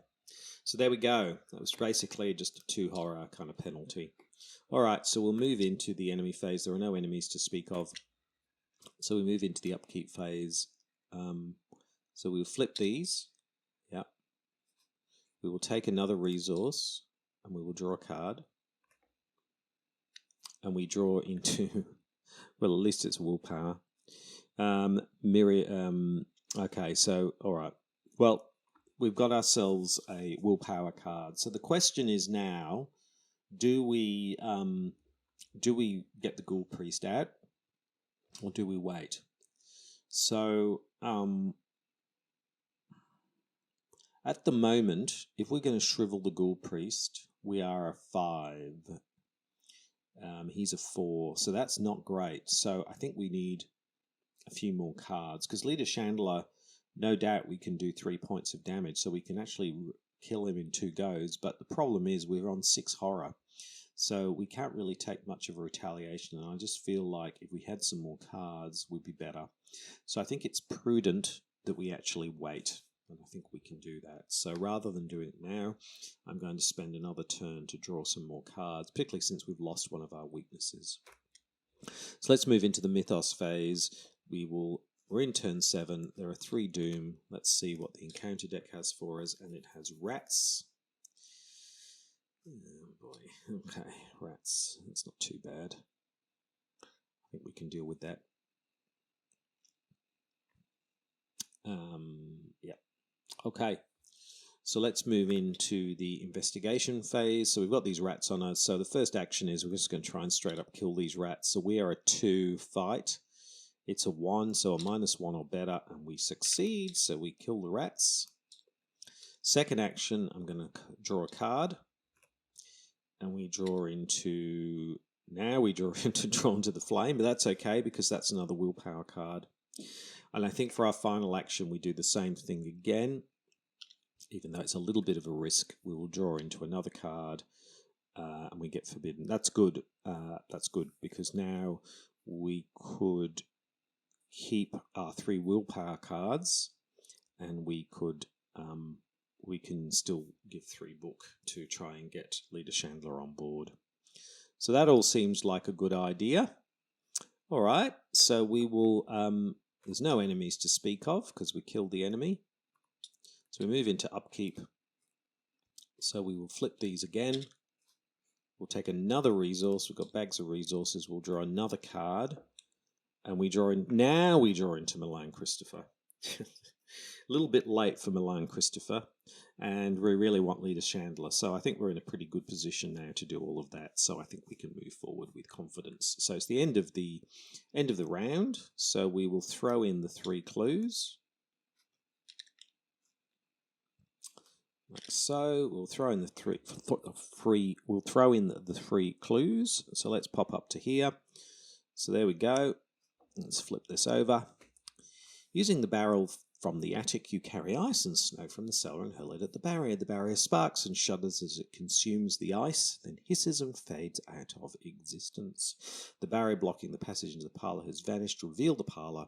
so there we go. That was basically just a 2 horror kind of penalty. All right, so we'll move into the enemy phase. There are no enemies to speak of. So we move into the upkeep phase. So we'll flip these. Yeah. We will take another resource and we will draw a card. And we draw into, well, at least it's willpower. Okay, so, all right. Well, we've got ourselves a willpower card. So the question is now, do we get the Ghoul Priest out, or do we wait? So at the moment, if we're going to shrivel the Ghoul Priest, we are a 5. He's a 4, so that's not great. So I think we need a few more cards, because Leader Chandler, no doubt we can do 3 points of damage, so we can actually kill him in 2 goes. But the problem is we're on 6 horror, so we can't really take much of a retaliation. And I just feel like if we had some more cards, we'd be better. So I think it's prudent that we actually wait, and I think we can do that. So rather than doing it now, I'm going to spend another turn to draw some more cards, particularly since we've lost one of our weaknesses. So let's move into the Mythos phase. We're in turn 7. There are 3 Doom. Let's see what the encounter deck has for us, and it has rats. Oh boy. Okay, rats. That's not too bad. I think we can deal with that. Yeah. Okay. So let's move into the investigation phase. So we've got these rats on us. So the first action is we're just going to try and straight up kill these rats. So we are a 2 fight. It's a 1, so a -1 or better, and we succeed. So we kill the rats. Second action, I'm going to draw a card. And we draw into... Now we draw into Drawn to the Flame, but that's okay because that's another willpower card. And I think for our final action, we do the same thing again. Even though it's a little bit of a risk, we will draw into another card and we get forbidden. That's good. That's good because now we could keep our 3 willpower cards, and we can still give 3 book to try and get Leader Chandler on board. So that all seems like a good idea. All right, so we will... there's no enemies to speak of because we killed the enemy. So we move into upkeep. So we will flip these again. We'll take another resource. We've got bags of resources. We'll draw another card. And we draw in... Now we draw into Milan Christopher. A little bit late for Milan Christopher. And we really want Leader Chandler. So I think we're in a pretty good position now to do all of that. So I think we can move forward with confidence. So it's the end of the round. So we will throw in the 3 clues. Like so. We'll throw in the 3 clues. So let's pop up to here. So there we go. Let's flip this over. Using the barrel from the attic, you carry ice and snow from the cellar and hurl it at the barrier. The barrier sparks and shudders as it consumes the ice, then hisses and fades out of existence. The barrier blocking the passage into the parlour has vanished. Reveal the parlour.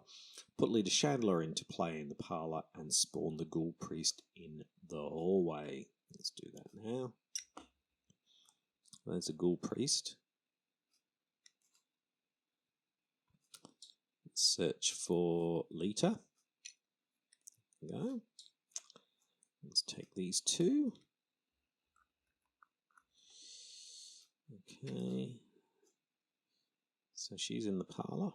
Put Leader Chandler into play in the parlour and spawn the Ghoul Priest in the hallway. Let's do that now. There's a Ghoul Priest. Let's search for Lita. There we go. Let's take these 2. Okay. So she's in the parlour.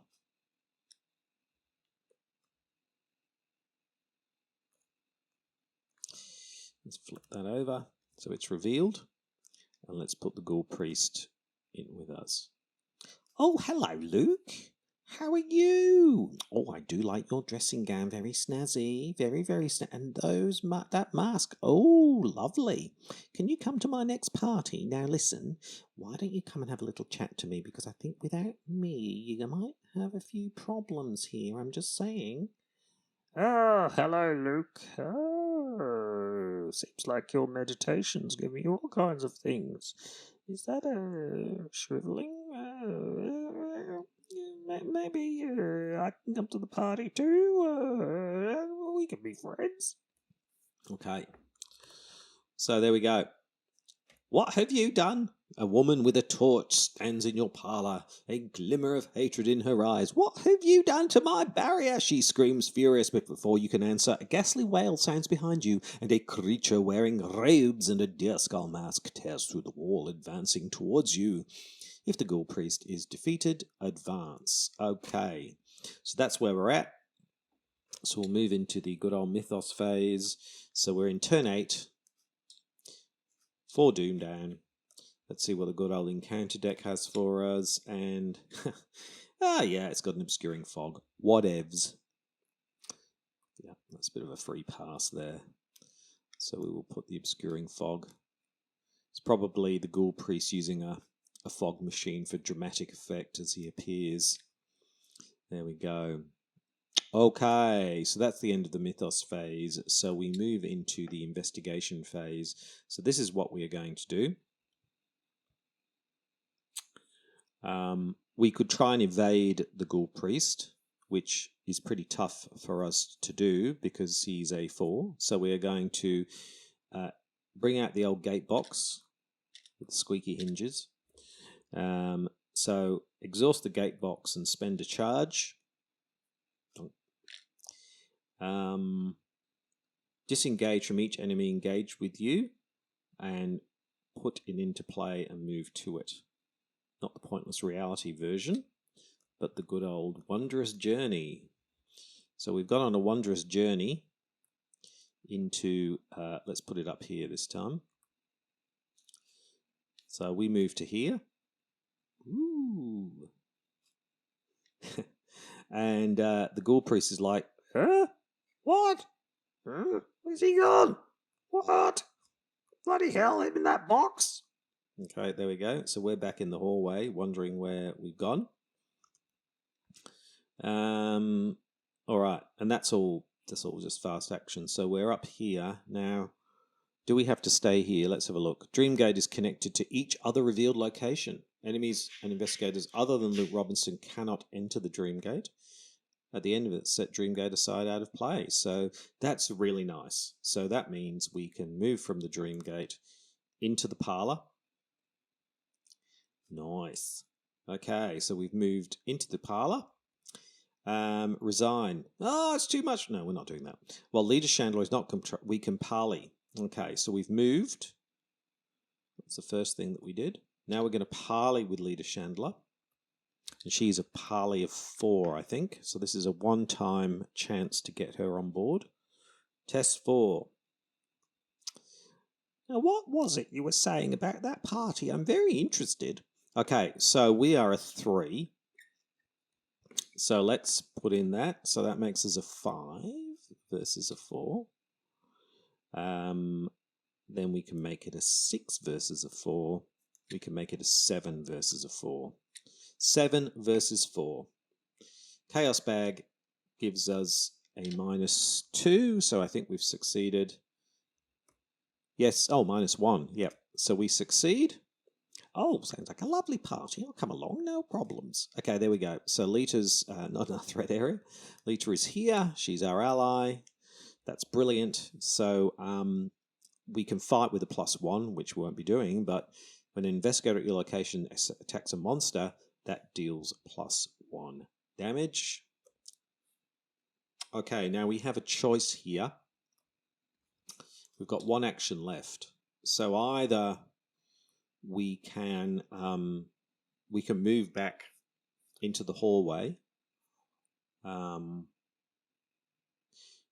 Let's flip that over. So it's revealed. And let's put the Ghoul Priest in with us. Oh, hello, Luke. How are you? Oh, I do like your dressing gown. Very snazzy. Very, very snazzy. And that mask. Oh, lovely. Can you come to my next party? Now, listen, why don't you come and have a little chat to me? Because I think without me, you might have a few problems here. I'm just saying. Oh, hello, Luke. Oh, seems like your meditation's giving you all kinds of things. Is that a shriveling? maybe I can come to the party too. We can be friends. Okay. So there we go. What have you done? A woman with a torch stands in your parlour, a glimmer of hatred in her eyes. What have you done to my barrier? She screams furious, but before you can answer, a ghastly wail sounds behind you, and a creature wearing robes and a deerskull mask tears through the wall, advancing towards you. If the Ghoul Priest is defeated, advance. Okay, so that's where we're at. So we'll move into the good old Mythos phase. So we're in turn 8. 4 Doom down. Let's see what the good old encounter deck has for us. And, yeah, it's got an obscuring fog. Whatevs. Yeah, that's a bit of a free pass there. So we will put the obscuring fog. It's probably the Ghoul Priest using a fog machine for dramatic effect as he appears. There we go. Okay, so that's the end of the Mythos phase. So we move into the investigation phase. So this is what we are going to do. We could try and evade the Ghoul Priest, which is pretty tough for us to do because he's a 4. So we are going to bring out the old gate box with the squeaky hinges. So exhaust the gate box and spend a charge. Disengage from each enemy engaged with you and put it into play and move to it. Not the pointless reality version, but the good old wondrous journey. So we've gone on a wondrous journey into, let's put it up here this time. So we move to here. Ooh. And the Ghoul Priest is like, Huh? What? Where's he gone? What? Bloody hell, him in that box? Okay, there we go. So we're back in the hallway, wondering where we've gone. All right, and that's all just fast action. So we're up here now. Do we have to stay here? Let's have a look. Dreamgate is connected to each other revealed location. Enemies and investigators other than Luke Robinson cannot enter the Dreamgate. At the end of it, set Dreamgate aside out of play. So that's really nice. So that means we can move from the Dreamgate into the parlour. Nice. Okay, so we've moved into the parlour. Resign. Oh, it's too much. No, we're not doing that. Well, Leader Chandler is not. We can parley. Okay, so we've moved. That's the first thing that we did. Now we're going to parley with Leader Chandler. And she's a parley of 4, I think. So this is a one-time chance to get her on board. Test 4. Now, what was it you were saying about that party? I'm very interested. Okay, so we are a 3. So let's put in that. So that makes us a 5 versus a 4. Then we can make it a 6 versus a 4. We can make it a 7 versus a 4. 7 versus 4. Chaos Bag gives us a -2, so I think we've succeeded. Yes, oh, -1, yep. So we succeed. Oh, sounds like a lovely party. I'll come along, no problems. Okay, there we go. So Lita's not in our threat area. Lita is here. She's our ally. That's brilliant. So we can fight with a +1, which we won't be doing, but when an investigator at your location attacks a monster, that deals +1 damage. Okay, now we have a choice here. We've got 1 action left. So either we can move back into the hallway.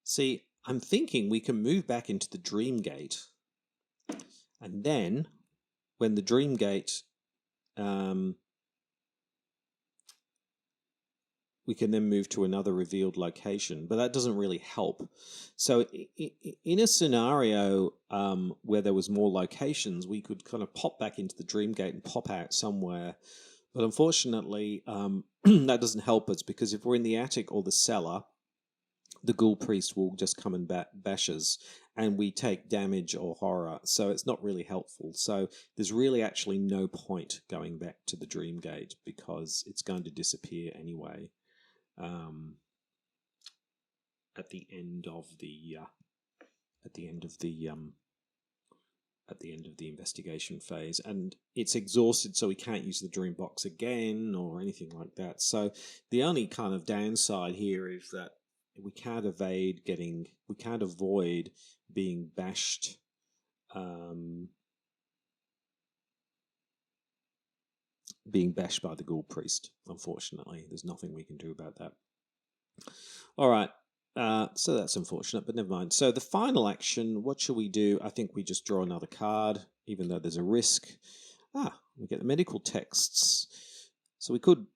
See, I'm thinking we can move back into the Dreamgate, and then when the Dreamgate, we can then move to another revealed location, but that doesn't really help. So in a scenario where there was more locations, we could kind of pop back into the Dreamgate and pop out somewhere. But unfortunately, that doesn't help us, because if we're in the attic or the cellar, the Ghoul Priest will just come and bash us. and we take damage or horror, so it's not really helpful. So there's really actually no point going back to the dream gate because it's going to disappear anyway at the end of the investigation phase, and it's exhausted, so we can't use the dream box again or anything like that. So the only kind of downside here is that we can't avoid being bashed by the Ghoul Priest. Unfortunately, there's nothing we can do about that. All right. So that's unfortunate, but never mind. So the final action, what should we do? I think we just draw another card, even though there's a risk. We get the medical texts. So we could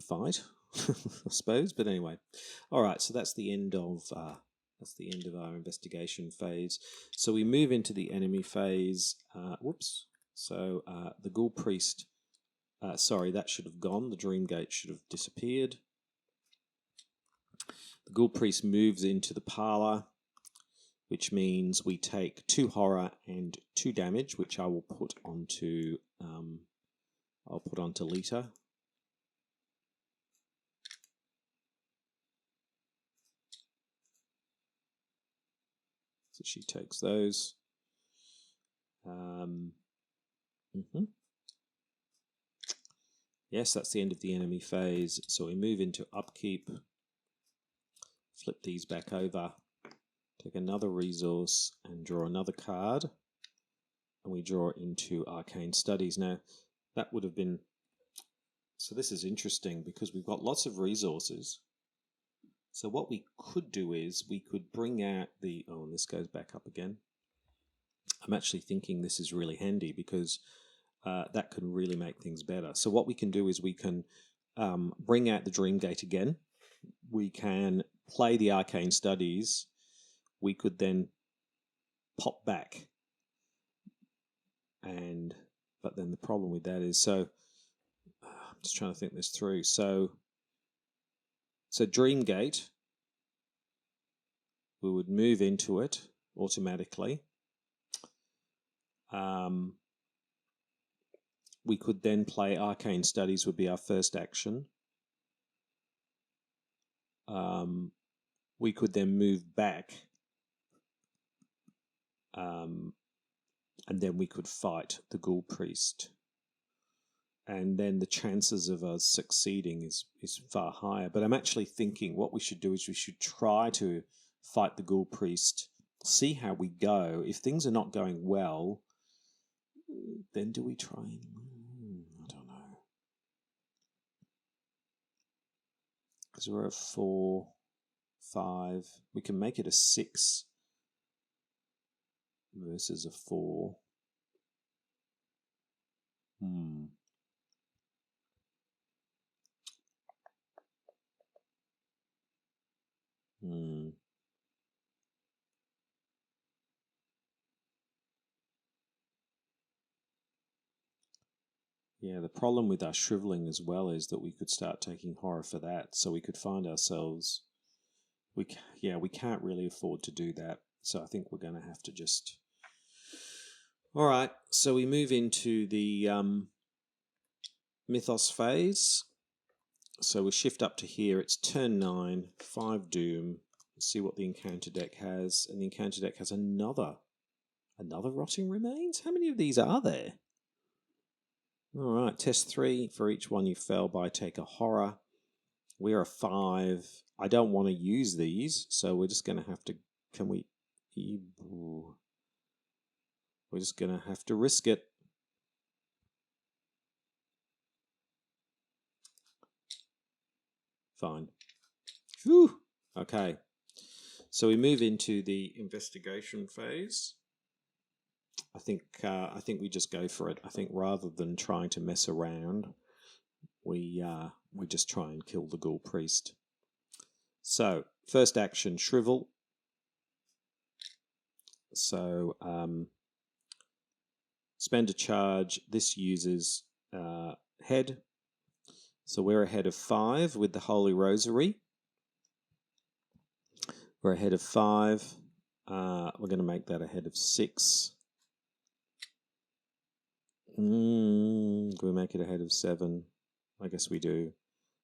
fight, I suppose, but anyway. All right, so that's the end of our investigation phase. So we move into the enemy phase. So the Ghoul Priest, sorry, that should have gone. The Dream Gate should have disappeared. The Ghoul Priest moves into the parlor, which means we take 2 horror and 2 damage, which I will put onto Lita. So she takes those. Yes, that's the end of the enemy phase. So we move into upkeep. Flip these back over. Take another resource and draw another card. And we draw into Arcane Studies. Now, that would have been... So this is interesting because we've got lots of resources. So what we could do is we could bring out the... Oh, and this goes back up again. I'm actually thinking this is really handy because that can really make things better. So what we can do is we can bring out the Dream Gate again. We can play the Arcane Studies. We could then pop back. But then the problem with that is, so I'm just trying to think this through. So Dream Gate, we would move into it automatically. We could then play Arcane Studies would be our first action. We could then move back. And then we could fight the Ghoul Priest. And then the chances of us succeeding is far higher. But I'm actually thinking what we should do is we should try to fight the Ghoul Priest, see how we go. If things are not going well, then do we try and... I don't know. Because we're at 4, 5. We can make it a 6 versus a 4. Yeah, the problem with our shriveling as well is that we could start taking horror for that. So we could find ourselves... we can't really afford to do that. So I think we're going to have to just... All right, so we move into the Mythos phase. So we shift up to here. It's turn 9, 5 Doom. Let's see what the encounter deck has. And the encounter deck has another Rotting Remains? How many of these are there? All right, test 3. For each one you fail by, take a horror. We're a 5. I don't want to use these, so we're just going to have to... Can we... We're just going to have to risk it. Fine. Whew. Okay. So we move into the investigation phase. I think we just go for it. I think rather than trying to mess around, we just try and kill the Ghoul Priest. So first action, shrivel. So spend a charge. This uses head. So we're ahead of 5 with the Holy Rosary. We're ahead of 5. We're going to make that a head of 6. Can we make it a head of 7? I guess we do.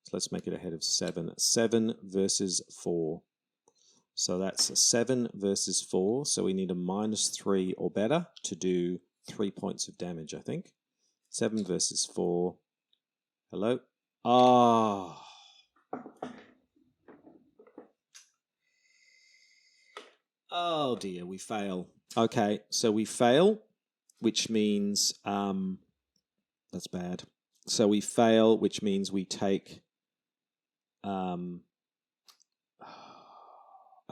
So let's make it a head of 7. 7 versus 4. So that's a 7 versus 4. So we need a -3 or better to do 3 points of damage, I think. 7 versus 4. Hello? Ah. Oh dear, we fail. Okay, so we fail, which means that's bad. So we fail, which means we take I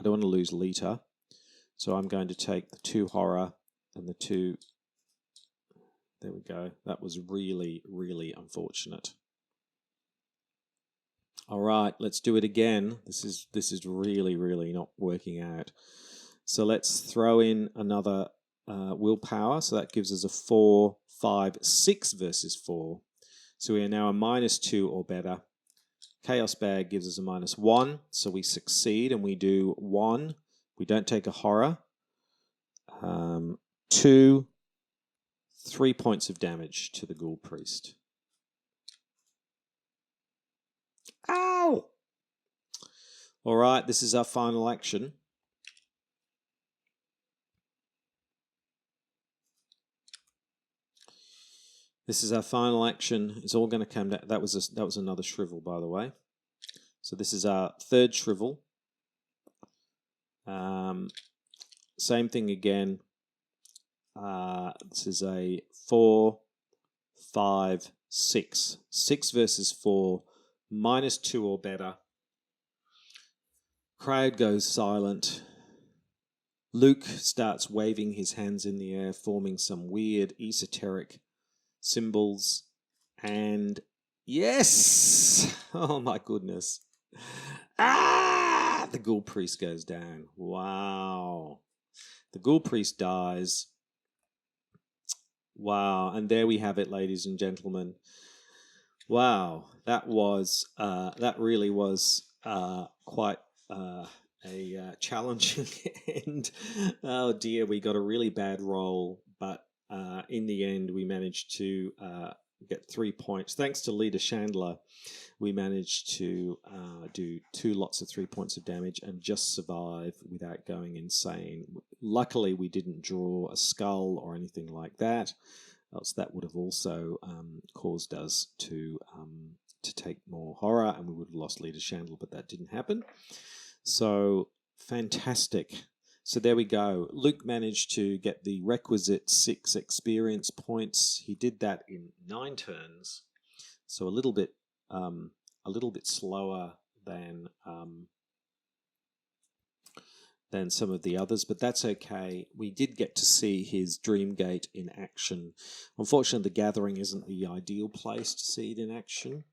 don't want to lose Lita, so I'm going to take the 2 horror and the 2. There we go. That was really, really unfortunate. All right, let's do it again. This is really, really not working out. So let's throw in another willpower. So that gives us a 4, 5, 6 versus 4. So we are now a -2 or better. Chaos Bag gives us a -1, so we succeed and we do 1. We don't take a horror. 2, 3 points of damage to the Ghoul Priest. Ow! All right, this is our final action. This is our final action. It's all going to come down. That was another shrivel, by the way. So this is our 3rd shrivel. Same thing again. This is a 4, 5, 6. 6 versus 4, -2 or better. Crowd goes silent. Luke starts waving his hands in the air, forming some weird esoteric symbols. And yes! Oh my goodness. The Ghoul Priest goes down. Wow. The Ghoul Priest dies. Wow. And there we have it, ladies and gentlemen. Wow. That really was quite a challenging end. Oh dear, we got a really bad roll, but in the end we managed to get 3 points. Thanks to Leader Chandler, we managed to do 2 lots of 3 points of damage and just survive without going insane. Luckily, we didn't draw a skull or anything like that, else that would have also caused us to take more horror, and we would have lost Leader Chandler, but that didn't happen. So, fantastic. So there we go. Luke managed to get the requisite 6 experience points. He did that in 9 turns, so a little bit slower than some of the others, but that's okay. We did get to see his Dream Gate in action. Unfortunately, the Gathering isn't the ideal place to see it in action,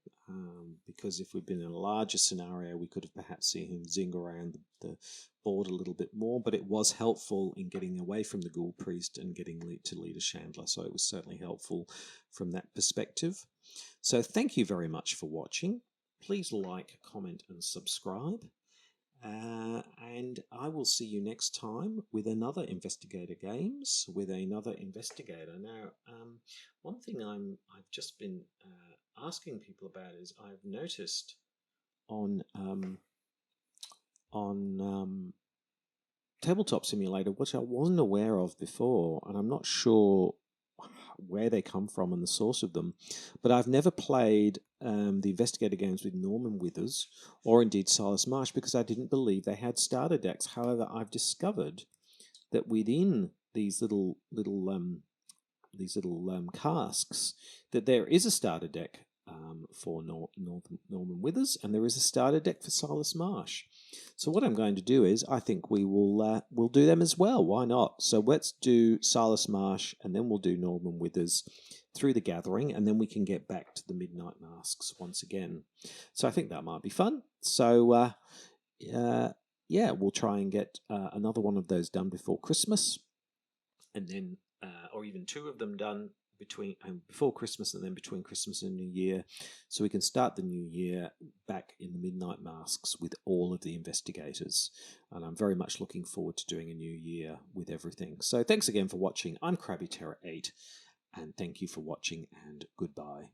because if we'd been in a larger scenario, we could have perhaps seen him zing around the board a little bit more, but it was helpful in getting away from the Ghoul Priest and getting to Leader Chandler, so it was certainly helpful from that perspective. So thank you very much for watching. Please like, comment, and subscribe. And I will see you next time with another Investigator Games, with another Investigator. Now, one thing I've just been asking people about is I've noticed on Tabletop Simulator, which I wasn't aware of before, and I'm not sure where they come from and the source of them, but I've never played the Investigator games with Norman Withers or indeed Silas Marsh because I didn't believe they had starter decks. However, I've discovered that within these little casks that there is a starter deck for Norman Withers, and there is a starter deck for Silas Marsh. So what I'm going to do is I think we'll do them as well. Why not? So let's do Silas Marsh, and then we'll do Norman Withers through the Gathering, and then we can get back to the Midnight Masks once again. So I think that might be fun. So yeah, we'll try and get another one of those done before Christmas, and then or even 2 of them done before Christmas and then between Christmas and New Year, so we can start the new year back in the Midnight Masks with all of the investigators. And I'm very much looking forward to doing a new year with everything. So thanks again for watching. I'm Krabby Terror 8, and thank you for watching, and goodbye.